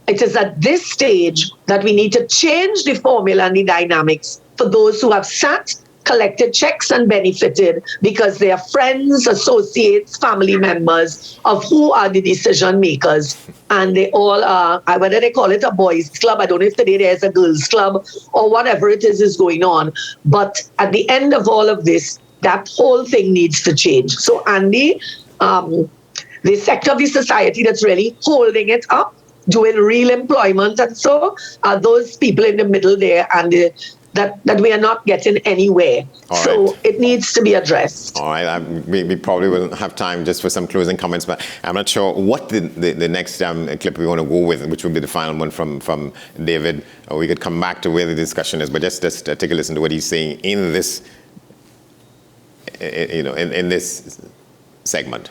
it is at this stage that we need to change the formula and the dynamics for those who have sat, collected checks and benefited because they are friends, associates, family members of who are the decision makers. And they all are, whether they call it a boys club, I don't know if today there's a girls club or whatever it is going on. But at the end of all of this, that whole thing needs to change. So, Andy, the sector of the society that's really holding it up, doing real employment, and so are those people in the middle there, and that we are not getting anywhere. So it needs to be addressed. All right, we probably will have time just for some closing comments, but I'm not sure what the next clip we want to go with, which will be the final one from David. We could come back to where the discussion is, but just take a listen to what he's saying in this. In this segment.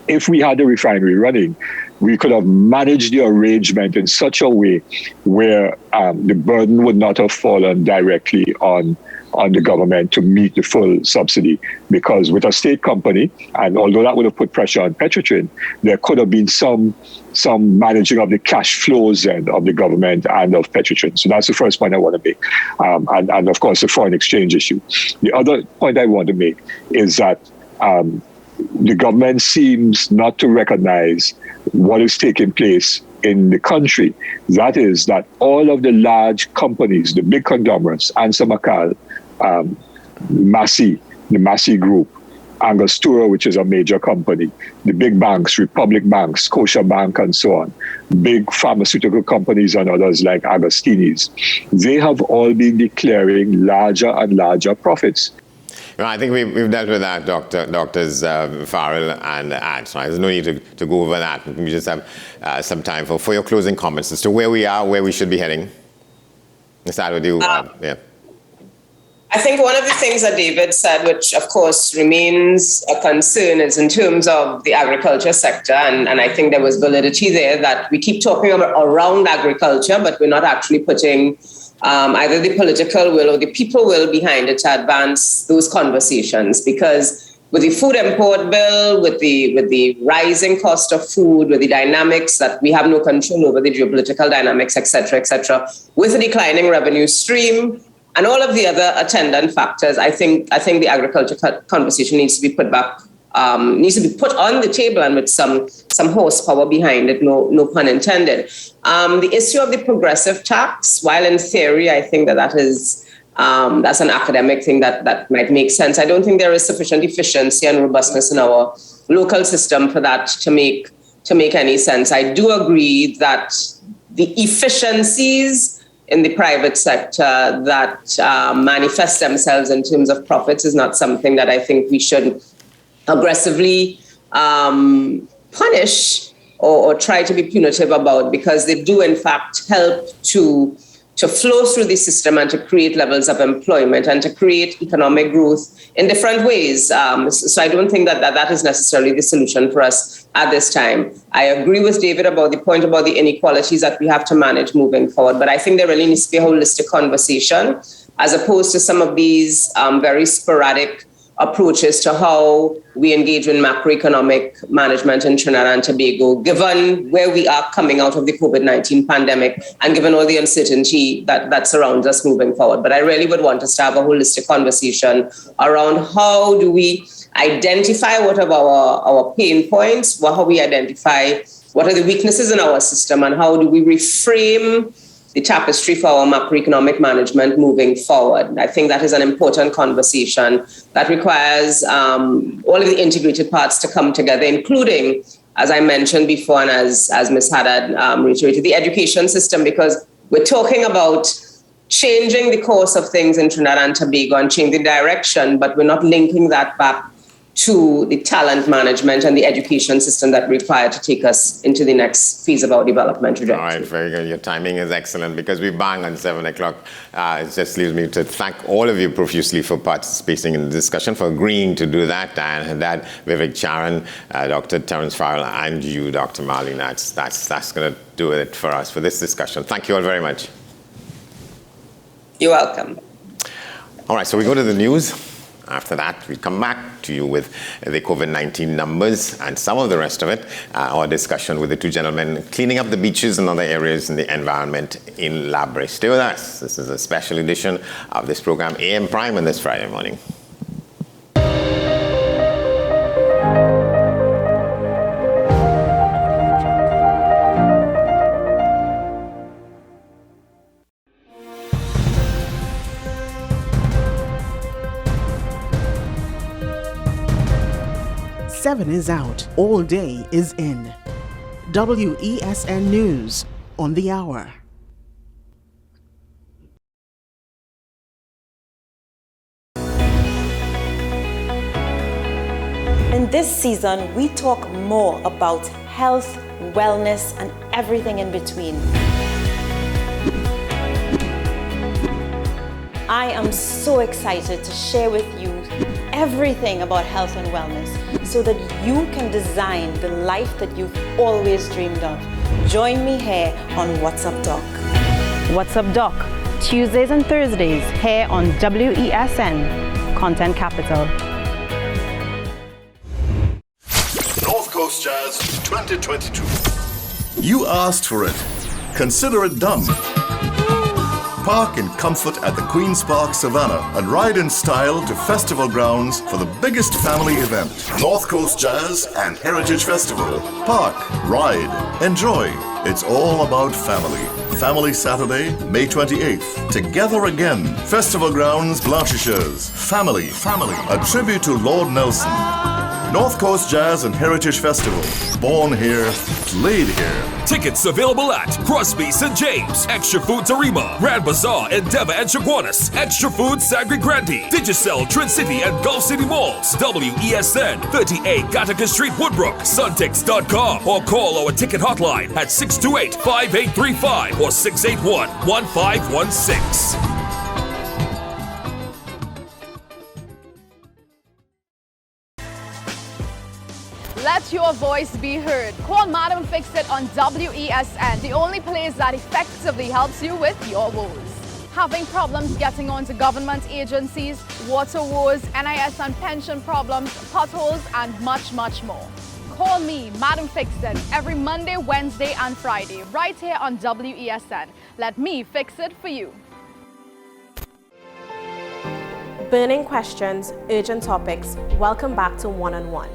If we had the refinery running, we could have managed the arrangement in such a way where the burden would not have fallen directly on the government to meet the full subsidy. Because with a state company, and although that would have put pressure on Petrotrin, there could have been some managing of the cash flows of the government and of Petrotrin. So that's the first point I want to make. And of course, the foreign exchange issue. The other point I want to make is that the government seems not to recognize what is taking place in the country. That is that all of the large companies, the big conglomerates, Ansa Macal, Massey, the Massey Group, Angostura, which is a major company, the big banks, Republic Bank, Scotia Bank, and so on, big pharmaceutical companies and others like Agostini's, they have all been declaring larger and larger profits. Well, I think we've dealt with that, Doctors Farrell and Ads. Right? There's no need to go over that. We just have some time for your closing comments as to where we are, where we should be heading. Let's start with you. Yeah. I think one of the things that David said, which of course remains a concern, is in terms of the agriculture sector. And I think there was validity there that we keep talking around agriculture, but we're not actually putting either the political will or the people will behind it to advance those conversations. Because with the food import bill, with the rising cost of food, with the dynamics that we have no control over, the geopolitical dynamics, et cetera, with a declining revenue stream, and all of the other attendant factors, I think the agriculture conversation needs to be put back, needs to be put on the table and with some horsepower behind it, no pun intended. The issue of the progressive tax, while in theory I think that is that's an academic thing that might make sense, I don't think there is sufficient efficiency and robustness in our local system for that to make any sense. I do agree that the efficiencies in the private sector that manifest themselves in terms of profits is not something that I think we should aggressively punish or try to be punitive about, because they do in fact help to to flow through the system and to create levels of employment and to create economic growth in different ways. So I don't think that is necessarily the solution for us at this time. I agree with David about the point about the inequalities that we have to manage moving forward, but I think there really needs to be a holistic conversation as opposed to some of these very sporadic approaches to how we engage in macroeconomic management in Trinidad and Tobago, given where we are coming out of the COVID-19 pandemic and given all the uncertainty that surrounds us moving forward. But I really would want us to have a holistic conversation around how do we identify what are our pain points, how we identify what are the weaknesses in our system, and how do we reframe the tapestry for our macroeconomic management moving forward. I think that is an important conversation that requires all of the integrated parts to come together, including, as I mentioned before, and as Ms. Haddad reiterated, the education system, because we're talking about changing the course of things in Trinidad and Tobago and changing the direction, but we're not linking that back to the talent management and the education system that required to take us into the next phase of our development trajectory. All right, very good. Your timing is excellent because we bang on 7 o'clock. It just leaves me to thank all of you profusely for participating in the discussion, for agreeing to do that, and that Vivek Charan, Dr. Terence Farrell, and you, Dr. Marlene. That's going to do it for us for this discussion. Thank you all very much. You're welcome. All right, so we go to the news. After that, we come back to you with the COVID-19 numbers and some of the rest of it, our discussion with the two gentlemen cleaning up the beaches and other areas in the environment in Labre. Stay with us. This is a special edition of this program, AM Prime, on this Friday morning. Seven is out. All day is in. WESN News on the hour. In this season, we talk more about health, wellness, and everything in between. I am so excited to share with you everything about health and wellness so that you can design the life that you've always dreamed of. Join me here on What's Up Doc. What's Up Doc? Tuesdays and Thursdays here on WESN, Content Capital. North Coast Jazz 2022. You asked for it. Consider it done. Park in comfort at the Queen's Park Savannah and ride in style to festival grounds for the biggest family event. North Coast Jazz and Heritage Festival. Park, ride, enjoy. It's all about family. Family Saturday, May 28th. Together again. Festival grounds, Blanchishers. Family. A tribute to Lord Nelson. North Coast Jazz and Heritage Festival. Born here, played here. Tickets available at Crosby, St. James, Extra Foods Arima, Grand Bazaar, Endeavour and Chaguanas, Extra Foods Sagre Grande, Digicel, Trin City and Gulf City Malls, WESN, 38 Gattaca Street, Woodbrook, Suntix.com, or call our ticket hotline at 628-5835 or 681-1516. Let your voice be heard. Call Madam Fix It on WESN, the only place that effectively helps you with your woes. Having problems getting onto government agencies, water woes, NIS and pension problems, potholes, and much, much more. Call me, Madam Fix It, every Monday, Wednesday, and Friday, right here on WESN. Let me fix it for you. Burning questions, urgent topics. Welcome back to One-on-One,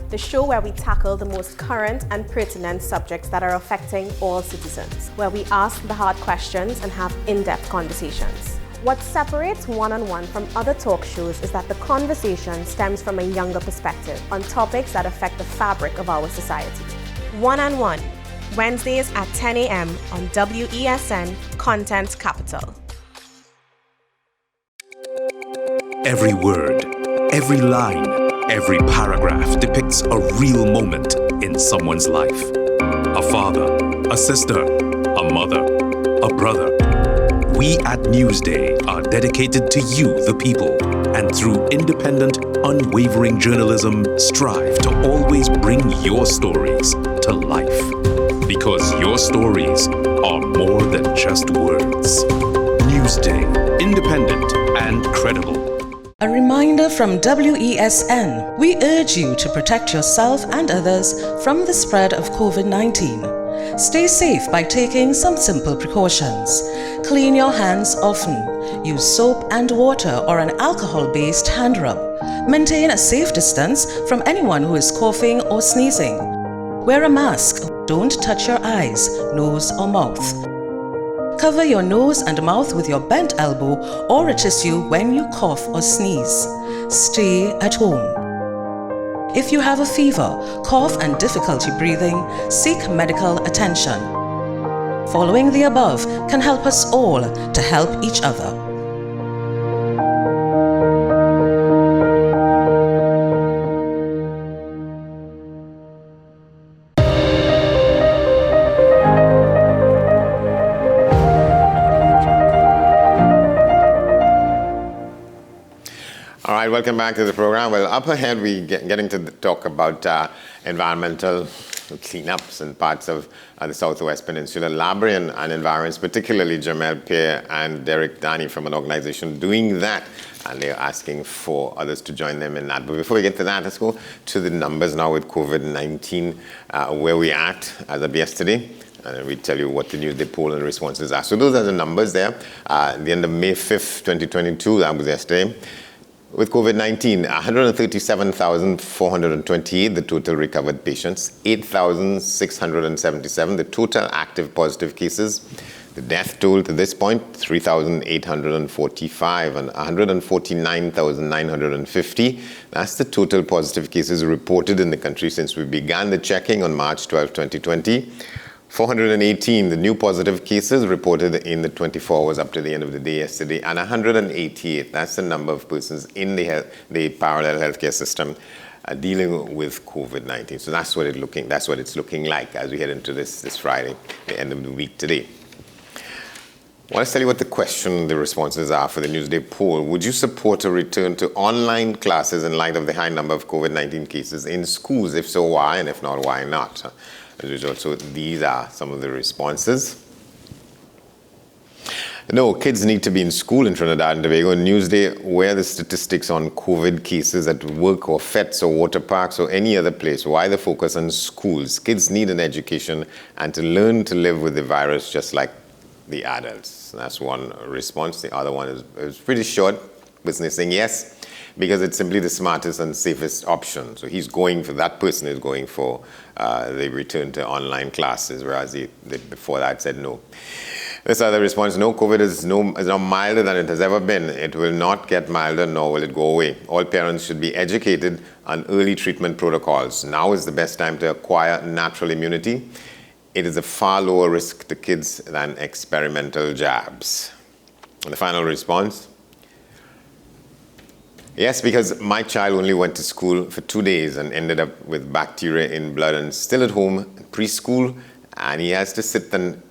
the show where we tackle the most current and pertinent subjects that are affecting all citizens, where we ask the hard questions and have in-depth conversations. What separates One-on-One from other talk shows is that the conversation stems from a younger perspective on topics that affect the fabric of our society. One-on-One, Wednesdays at 10 a.m. on WESN Content Capital. Every word, every line, every paragraph depicts a real moment in someone's life. A father, a sister, a mother, a brother. We at Newsday are dedicated to you, the people, and through independent, unwavering journalism, strive to always bring your stories to life. Because your stories are more than just words. Newsday, independent and credible. A reminder from WESN. We urge you to protect yourself and others from the spread of COVID-19. Stay safe by taking some simple precautions. Clean your hands often. Use soap and water or an alcohol-based hand rub. Maintain a safe distance from anyone who is coughing or sneezing. Wear a mask. Don't touch your eyes, nose or mouth. Cover your nose and mouth with your bent elbow or a tissue when you cough or sneeze. Stay at home. If you have a fever, cough and difficulty breathing, seek medical attention. Following the above can help us all to help each other. All right, welcome back to the program. Well, up ahead, we getting to talk about environmental cleanups in parts of the Southwest Peninsula. Labrian and Environs, particularly Jamel Pierre and Derek Danny from an organization doing that, and they're asking for others to join them in that. But before we get to that, let's go to the numbers now with COVID-19, where we're at as of yesterday. And we tell you what the Newsday poll and responses are. So those are the numbers there. At the end of May 5th, 2022, that was yesterday. With COVID-19, 137,428, the total recovered patients, 8,677, the total active positive cases. The death toll to this point, 3,845, and 149,950. That's the total positive cases reported in the country since we began the checking on March 12, 2020. 418, the new positive cases reported in the 24 hours up to the end of the day yesterday, and 188, that's the number of persons in the parallel healthcare system dealing with COVID-19. So that's what it's looking like as we head into this Friday, the end of the week today. I want to tell you what the responses are for the Newsday poll. Would you support a return to online classes in light of the high number of COVID-19 cases in schools? If so, why? And if not, why not? As usual, so these are some of the responses. No, kids need to be in school in Trinidad and Tobago. Newsday, where are the statistics on COVID cases at work or FETs or water parks or any other place? Why the focus on schools? Kids need an education and to learn to live with the virus just like the adults. That's one response. The other one is pretty short. Business saying yes, because it's simply the smartest and safest option. So that person is going for the return to online classes, whereas they before that said no. This other response, no, COVID is now milder than it has ever been. It will not get milder, nor will it go away. All parents should be educated on early treatment protocols. Now is the best time to acquire natural immunity. It is a far lower risk to kids than experimental jabs. And the final response, yes, because my child only went to school for 2 days and ended up with bacteria in blood and still at home, preschool, and he has to sit in an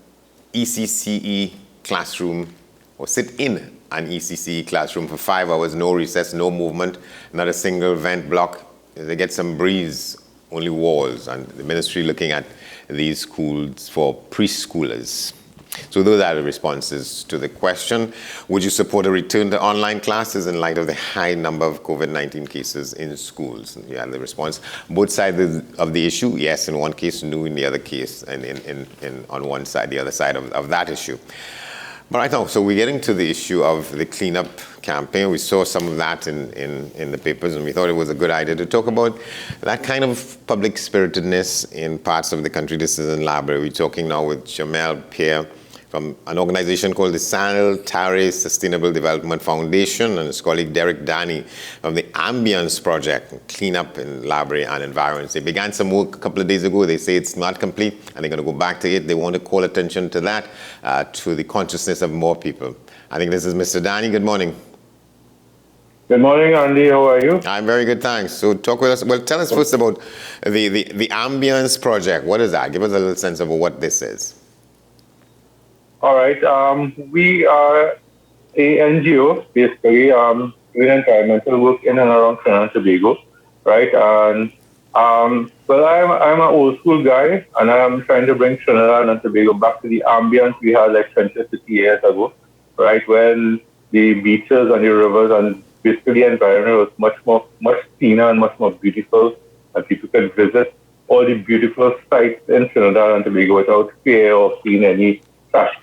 ECCE classroom or sit in an ECCE classroom for 5 hours, no recess, no movement, not a single vent block. They get some breeze, only walls, and the ministry looking at these schools for preschoolers. So those are the responses to the question. Would you support a return to online classes in light of the high number of COVID-19 cases in schools? And you have the response. Both sides of the issue, yes, in one case, no in the other case, and on one side, the other side of that issue. But right now, so we're getting to the issue of the cleanup campaign. We saw some of that in the papers, and we thought it was a good idea to talk about that kind of public spiritedness in parts of the country. This is in Labrador. We're talking now with Jamel Pierre from an organization called the Sanil Tare Sustainable Development Foundation, and his colleague Derek Danny from the Ambience Project, cleanup in Labrador and Environs. They began some work a couple of days ago. They say it's not complete, and they're going to go back to it. They want to call attention to that, to the consciousness of more people. I think this is Mr. Danny. Good morning. Good morning, Andy. How are you? I'm very good, thanks. So talk with us. Well, tell us first about the Ambience Project. What is that? Give us a little sense of what this is. All right. We are a NGO, basically, doing environmental work in and around Trinidad and Tobago, right? And well, I'm an old school guy, and I'm trying to bring Trinidad and Tobago back to the ambience we had like 20, 50 years ago, right? When the beaches and the rivers and basically the environment was much cleaner and much more beautiful, and people could visit all the beautiful sites in Trinidad and Tobago without fear of seeing any trash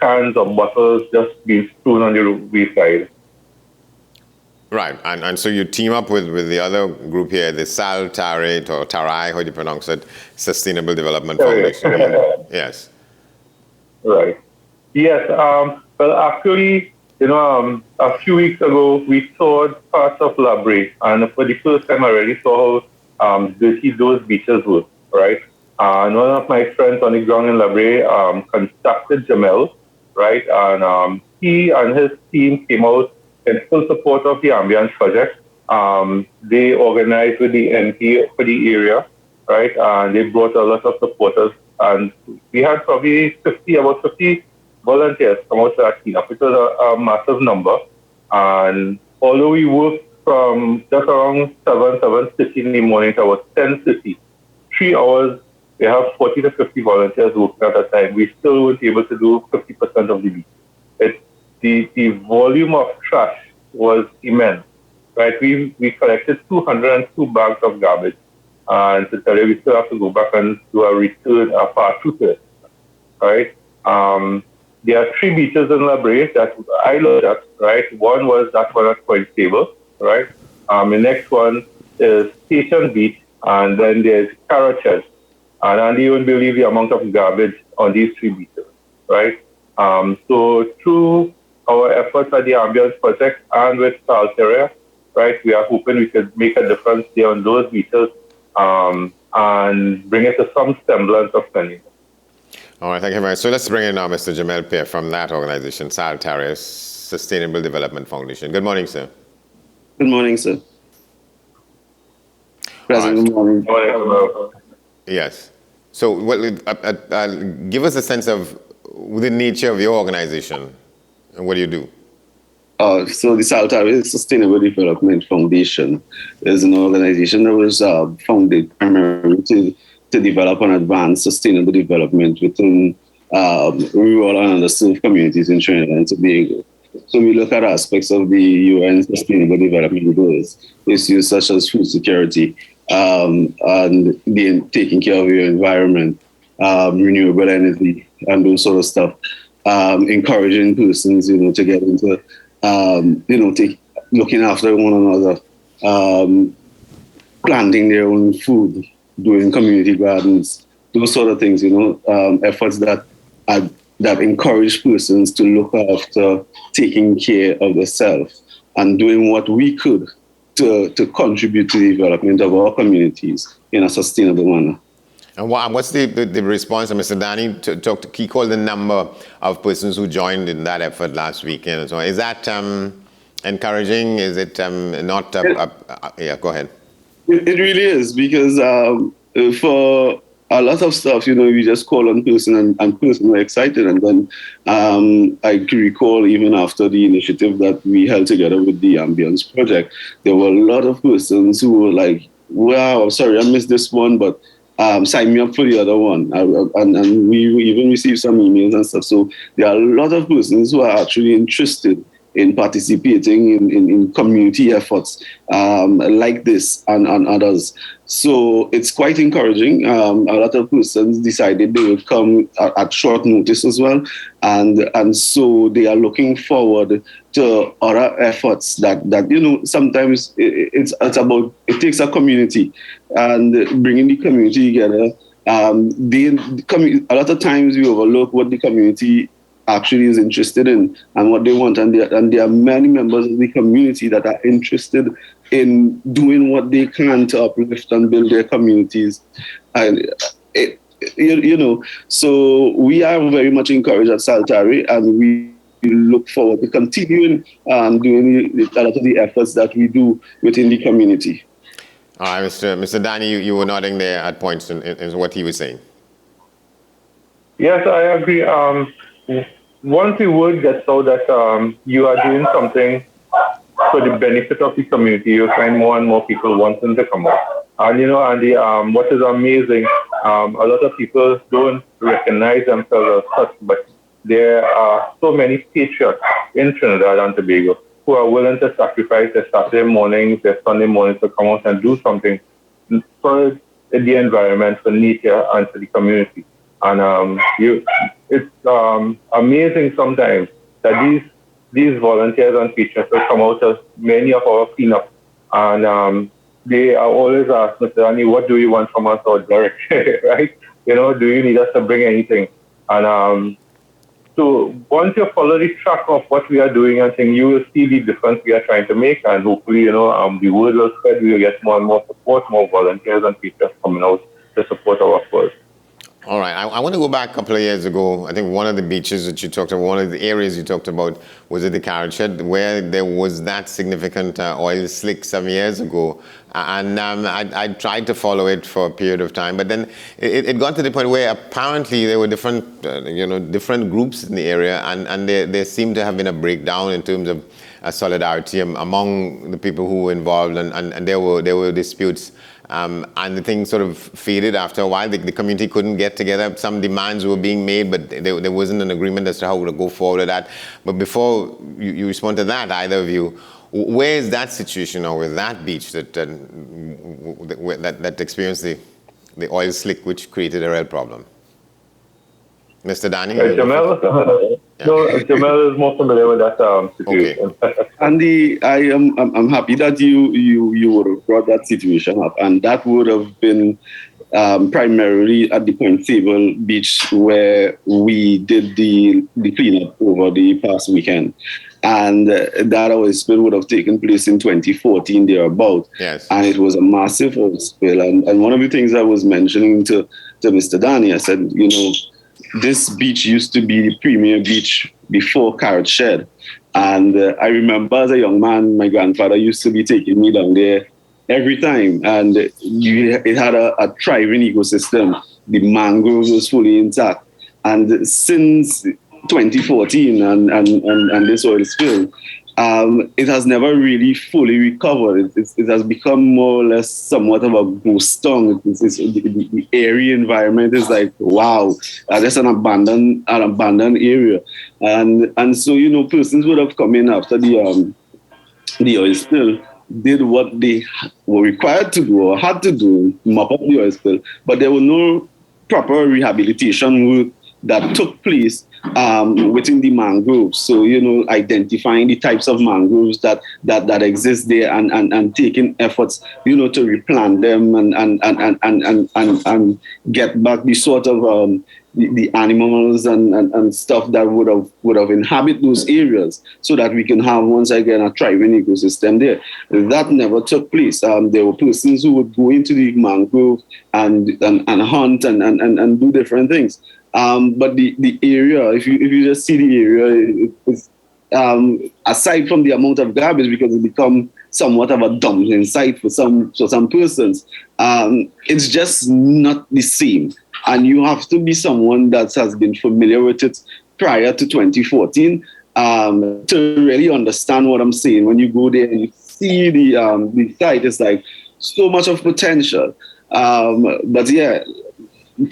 cans or bottles just being strewn on the wayside. Right, and so you team up with the other group here, the Sal Tare, or Tarai, how do you pronounce it, Sustainable Development Foundation. Yes. Right. Yes. Well, actually, a few weeks ago, we toured parts of Labre, and for the first time, I really saw how dirty those beaches were, right? And one of my friends on the ground in Labre contacted Jamel, right? And he and his team came out in full support of the Ambience project. They organized with the NP for the area, right? And they brought a lot of supporters. And we had probably about 50 volunteers come out to that cleanup. It was a massive number. And although we worked from just around 7:30 in the morning to about 10:30, 3 hours, we have 40 to 50 volunteers working at a time. We still weren't able to do 50% of the beach. The volume of trash was immense, right? We collected 202 bags of garbage. And to tell you, we still have to go back and do a return, a part two to it, right? There are 3 beaches in Labre that I looked at, right? One was that one at Point Stable, right? The next one is Station Beach, and then there's Carachez. And I don't even believe the amount of garbage on these 3 beaches, right? So through our efforts at the Ambience Project and with Salteria, right, we are hoping we could make a difference there on those beaches and bring it to some semblance of cleanliness. All right, thank you very much. So let's bring in now Mr. Jamel Pierre from that organization, Saltaria Sustainable Development Foundation. Good morning, sir. Good morning, sir. President, good morning. Yes. So give us a sense of the nature of your organization and what do you do? So the Saltaria Sustainable Development Foundation is an organization that was founded primarily to develop and advance sustainable development within rural and underserved communities in Trinidad and Tobago. So we look at aspects of the UN Sustainable Development Goals, issues such as food security, and taking care of your environment, renewable energy, and those sort of stuff. Encouraging persons, to get into, looking after one another, planting their own food, doing community gardens, those sort of things, efforts that encourage persons to look after taking care of themselves and doing what we could to contribute to the development of our communities in a sustainable manner. And what's the response of Mr. Danny? He called the number of persons who joined in that effort last weekend and so on. Is that encouraging? Is it not? Yeah, go ahead. It really is, because for a lot of stuff, we just call on person and person were excited. And then I recall even after the initiative that we held together with the Ambience Project, there were a lot of persons who were like, wow, I'm sorry, I missed this one, but sign me up for the other one. And we even received some emails and stuff. So there are a lot of persons who are actually interested in participating in community efforts like this and others. So it's quite encouraging. A lot of persons decided they would come at short notice as well. And so they are looking forward to other efforts that sometimes it's about, it takes a community and bringing the community together. A lot of times we overlook what the community actually is interested in and what they want. And there are many members of the community that are interested in doing what they can to uplift and build their communities. And so we are very much encouraged at Saltaria, and we look forward to continuing doing a lot of the efforts that we do within the community. All right, Mr. Danny, you were nodding there at points in what he was saying. Yes, I agree. once the word gets out that you are doing something for the benefit of the community, you find more and more people wanting to come out. And what is amazing, a lot of people don't recognize themselves as such, but there are so many patriots in Trinidad and Tobago who are willing to sacrifice their Saturday mornings, their Sunday mornings to come out and do something for the environment, for nature, and for the community. And it's amazing sometimes that these volunteers and patriots will come out to many of our cleanups, and they are always asked, Mr. Danny, what do you want from us, or Derek, right? Do you need us to bring anything? And so once you follow the track of what we are doing, I think you will see the difference we are trying to make, and hopefully, the word will spread. We will get more and more support, more volunteers and people coming out to support our cause. All right. I want to go back a couple of years ago. I think one of the beaches that you talked about, one of the areas you talked about, was at the Carrot Shed, where there was that significant oil slick some years ago. And I tried to follow it for a period of time, but then it got to the point where apparently there were different groups in the area, and there seemed to have been a breakdown in terms of solidarity among the people who were involved, and there were disputes. And the thing sort of faded after a while. The community couldn't get together. Some demands were being made, but there wasn't an agreement as to how to go forward with that. But before you respond to that, either of you, where is that situation now with that beach that experienced the oil slick, which created a real problem? Mr. Danny? Jamel? No, Jamel is more familiar with that situation. Okay. Andy, I'm happy that you would have brought that situation up, and that would have been primarily at the Point Table Beach, where we did the cleanup over the past weekend. And that oil spill would have taken place in 2014 thereabout. Yes. And it was a massive oil spill. And one of the things I was mentioning to Mr. Danny, I said, this beach used to be the premier beach before Carrot Shed. And I remember as a young man, my grandfather used to be taking me down there every time. And it had a thriving ecosystem. The mangroves was fully intact. And since 2014 and this oil spill, it has never really fully recovered. It has become more or less somewhat of a ghost town. The area environment is like, wow, that's an abandoned area. And so, persons would have come in after the oil spill, did what they were required to do or had to do, mop up the oil spill, but there was no proper rehabilitation work that took place within the mangroves. So, identifying the types of mangroves that exist there and taking efforts, to replant them and get back the sort of the animals and stuff that would have inhabit those areas, so that we can have once again a thriving ecosystem there. That never took place. There were persons who would go into the mangrove and hunt and do different things. But the area, if you just see the area, it's, aside from the amount of garbage, because it become somewhat of a dumping site for some persons, it's just not the same. And you have to be someone that has been familiar with it prior to 2014 to really understand what I'm saying. When you go there and you see the site, it's like so much of potential. But yeah,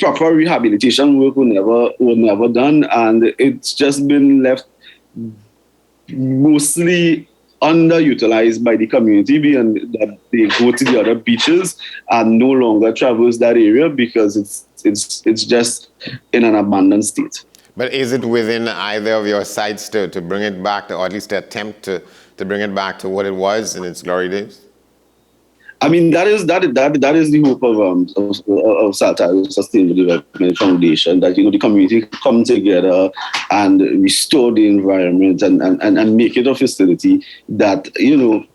proper rehabilitation work were never done, and it's just been left mostly underutilized by the community, being that they go to the other beaches and no longer travels that area because it's just in an abandoned state. But is it within either of your sites to bring it back, or at least to attempt to bring it back to what it was in its glory days? I mean, that is the hope of Saltago Sustainable Development Foundation, that the community come together and restore the environment and make it a facility that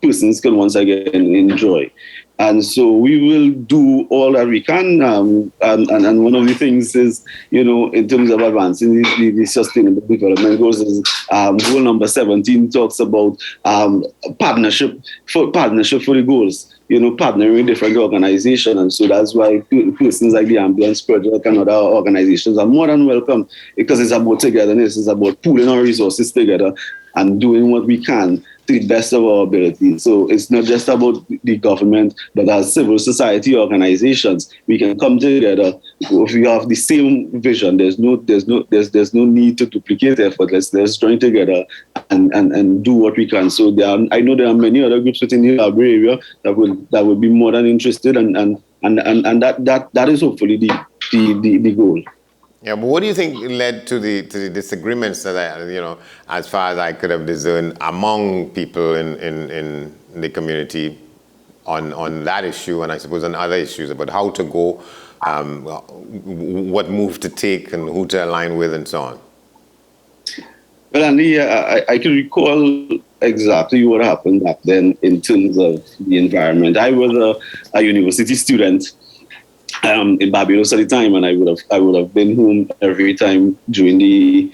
persons can once again enjoy. And so we will do all that we can. And one of the things is, in terms of advancing the sustainable development goals, is goal number 17 talks about partnership for the goals. partnering with different organizations. And so that's why persons like the Ambulance Project and other organizations are more than welcome, because it's about togetherness, it's about pooling our resources together and doing what we can to the best of our ability. So it's not just about the government, but as civil society organizations, we can come together. If we have the same vision, there's no need to duplicate effort. Let's join together and do what we can. So I know there are many other groups within the Labrie area that will be more than interested, and that is hopefully the goal. Yeah, but what do you think led to the disagreements that as far as I could have discerned among people in the community on that issue, and I suppose on other issues about how to go, what move to take, and who to align with, and so on? Well, Andy, I can recall exactly what happened back then in terms of the environment. I was a university student in Barbados at the time, and I would have been home every time during the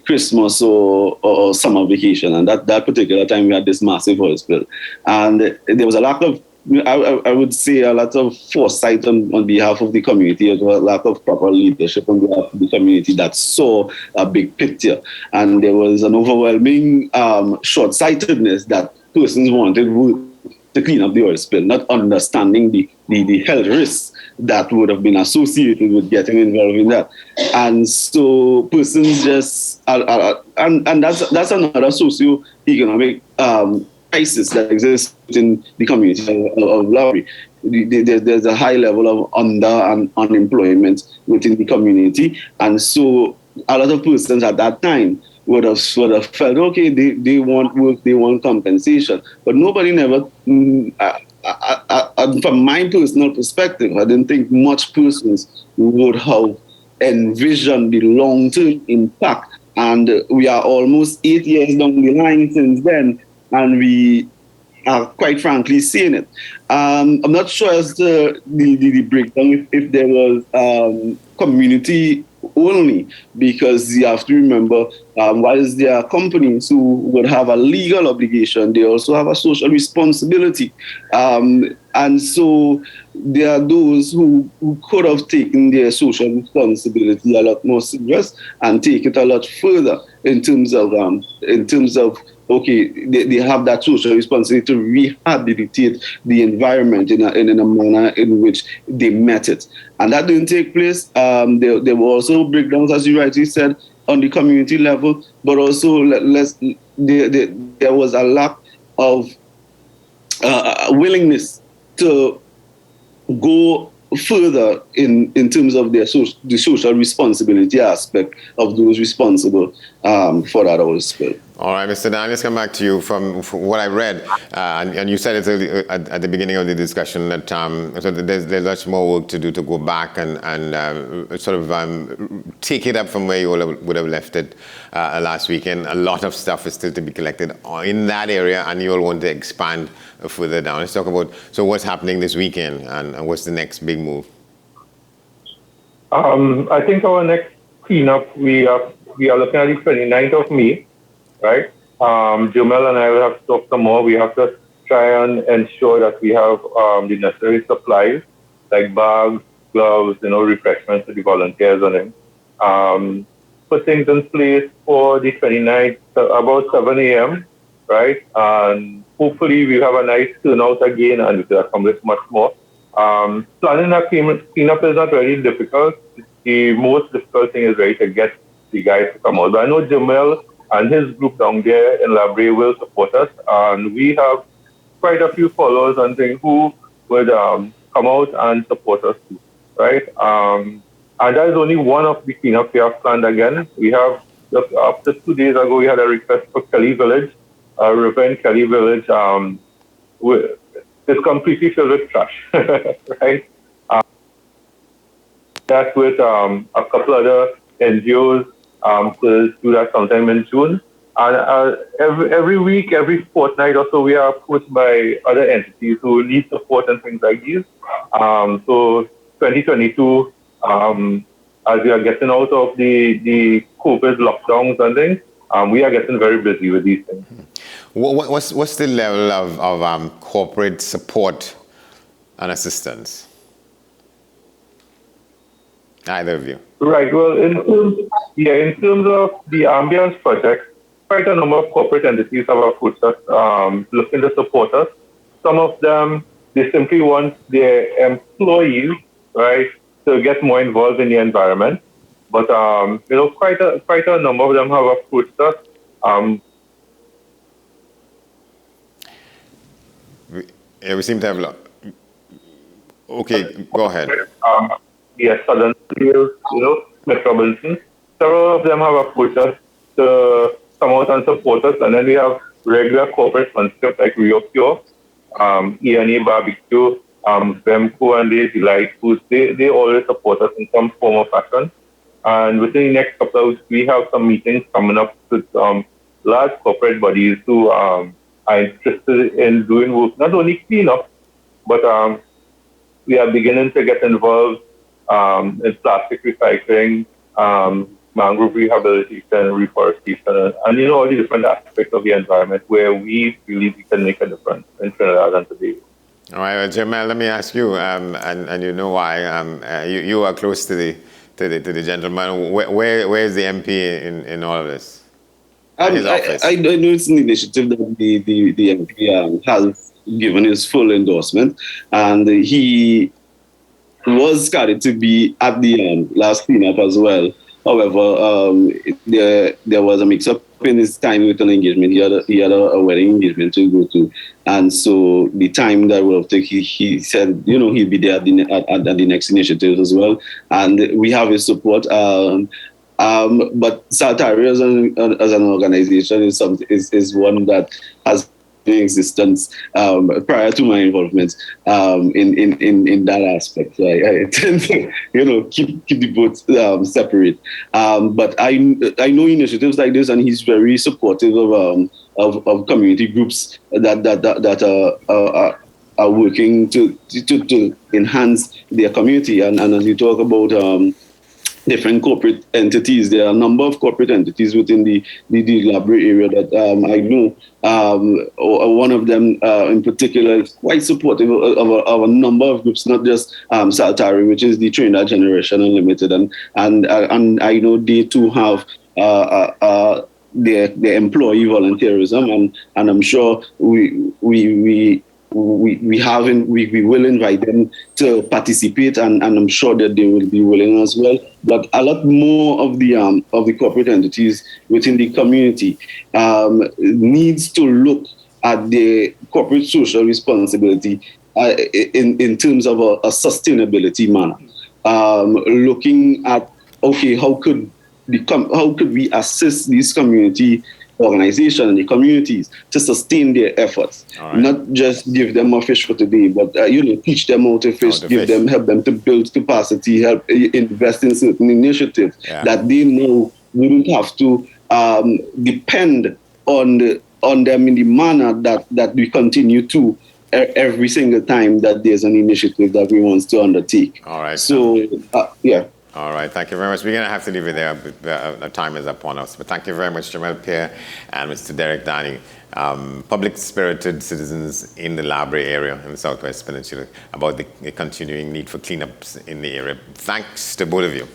Christmas or summer vacation. And that particular time we had this massive oil spill, and there was a lack of, I would say, a lot of foresight on behalf of the community, as well as a lack of proper leadership on behalf of the community that saw a big picture. And there was an overwhelming short-sightedness that persons wanted to clean up the oil spill, not understanding the health risks that would have been associated with getting involved in that. And so persons just, and that's another socio-economic crisis that exists in the community of Labrie. There's a high level of and unemployment within the community. And so a lot of persons at that time would have felt, okay, they want work, they want compensation. But nobody never, from my personal perspective, I didn't think much persons would have envisioned the long-term impact. And we are almost 8 years down the line since then, and we are quite frankly seeing it. I'm not sure as to the breakdown if there was community only, because you have to remember, whilst there are companies who would have a legal obligation, they also have a social responsibility. And so there are those who could have taken their social responsibility a lot more serious and take it a lot further in terms of okay, they have that social responsibility to rehabilitate the environment in a manner in which they met it. And that didn't take place. There were also breakdowns, as you rightly said, on the community level, but also there was a lack of willingness to go further in terms of the social responsibility aspect of those responsible for that oil spill. All right, Mr. Dan, let's come back to you from what I read, and you said it at the beginning of the discussion that so there's much more work to do to go back and sort of take it up from where you would have left it last weekend. A lot of stuff is still to be collected in that area, and you all want to expand further down. Let's talk about, so what's happening this weekend, and what's the next big move? I think our next cleanup, we are looking at the 29th of May. Right? Jamel and I will have to talk some more. We have to try and ensure that we have the necessary supplies, like bags, gloves, refreshments for the volunteers and then put things in place for the 29th, about 7 a.m., right? And hopefully we have a nice turnout again and we can accomplish much more. Planning a cleanup is not very difficult. The most difficult thing is really to get the guys to come out. But I know Jamel and his group down there in Labrie will support us. And we have quite a few followers and things who would come out and support us too, right? And that is only one of the cleanups we have planned again. We have, just after 2 days ago, we had a request for Kelly Village, river in Kelly Village. It's completely filled with trash, right? That's with a couple other NGOs to do that sometime in June. And every week, every fortnight or so, we are approached by other entities who need support and things like these. So 2022, as we are getting out of the COVID lockdowns and things, we are getting very busy with these things. What's the level of corporate support and assistance? Either of you. Right. Well, in terms of the Ambience project, quite a number of corporate entities have approached us looking to support us. Some of them, they simply want their employees, right, to get more involved in the environment. But quite a number of them have approached us. We seem to have a lot. Okay, go ahead. Yes, Southern Steel, Smith Robinson. Several of them have approached us to come out and support us. And then we have regular corporate sponsorship like Rio Pure, E&A Barbecue, Vemco, and the Delight Foods. They always support us in some form or fashion. And within the next couple of weeks, we have some meetings coming up with large corporate bodies who are interested in doing work, not only cleanup, but we are beginning to get involved in plastic recycling, mangrove rehabilitation, reforestation, and all the different aspects of the environment where we believe we can make a difference in Trinidad and Tobago. All right, Jamal, let me ask you, and you know why, you are close to the gentleman. Where is the MP in all of this? I know it's an initiative that the MP has given his full endorsement, and he was scheduled to be at the last cleanup as well. However, there was a mix-up in his time with an engagement. He had a wedding engagement to go to, and so the time that will take, he said, he'll be there at the next initiative as well, and we have his support. But Saltaria as an organization is one that has in existence prior to my involvement in that aspect. So I tend to keep the both separate. But I know initiatives like this, and he's very supportive of community groups that are working to enhance their community. And as you talk about different corporate entities, there are a number of corporate entities within the Labre area that I know. One of them in particular is quite supportive of a number of groups, not just Saltari, which is the Trinidad Generation Unlimited, and I know they too have their employee volunteerism, and I'm sure we will invite them to participate, and I'm sure that they will be willing as well. But a lot more of the corporate entities within the community needs to look at the corporate social responsibility in terms of a sustainability manner. Looking at, okay, how could we assist these community organizations and the communities to sustain their efforts, not just give them a fish for today, but teach them how to fish, help them to build capacity, help invest in certain initiatives that they know wouldn't have to depend on them in the manner that we continue to every single time that there's an initiative that we want to undertake. All right. So, All right, thank you very much. We're going to have to leave it there. The time is upon us. But thank you very much, Jamal Pierre and Mr. Derek Danny, public-spirited citizens in the Labre area in the Southwest Peninsula, about the continuing need for cleanups in the area. Thanks to both of you.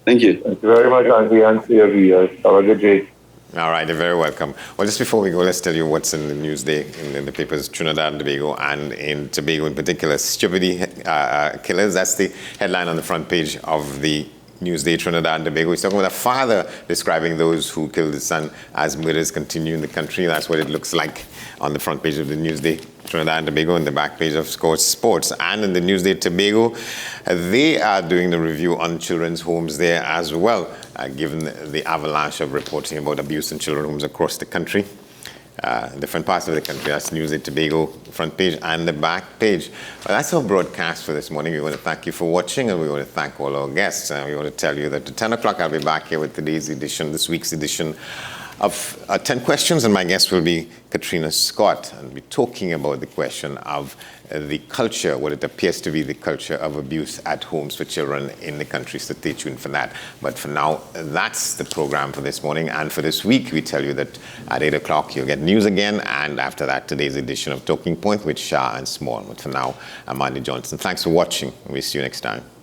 Thank you. Thank you very much, Andy, and to you. Have a good day. All right, you're very welcome. Well, just before we go, let's tell you what's in the Newsday in the papers, Trinidad and Tobago, and in Tobago in particular. Stupidity killers, that's the headline on the front page of the Newsday Trinidad and Tobago. He's talking about a father describing those who killed his son as murders continue in the country. That's what it looks like on the front page of the Newsday Trinidad and Tobago, and the back page of Scorch Sports. And in the Newsday Tobago, they are doing the review on children's homes there as well, given the avalanche of reporting about abuse in children's homes across the country. Different parts of the country. That's Newsday Tobago front page and the back page. Well, that's our broadcast for this morning. We want to thank you for watching, and we want to thank all our guests. And we want to tell you that at 10 o'clock I'll be back here with this week's edition of 10 Questions, and my guest will be Katrina Scott, and we'll be talking about the question of the culture, what it appears to be the culture of abuse at homes for children in the country. So stay tuned for that. But for now, that's the program for this morning. And for this week, we tell you that at 8 o'clock, you'll get news again. And after that, today's edition of Talking Point with Shah and Small. But for now, I'm Andy Johnson. Thanks for watching. We'll see you next time.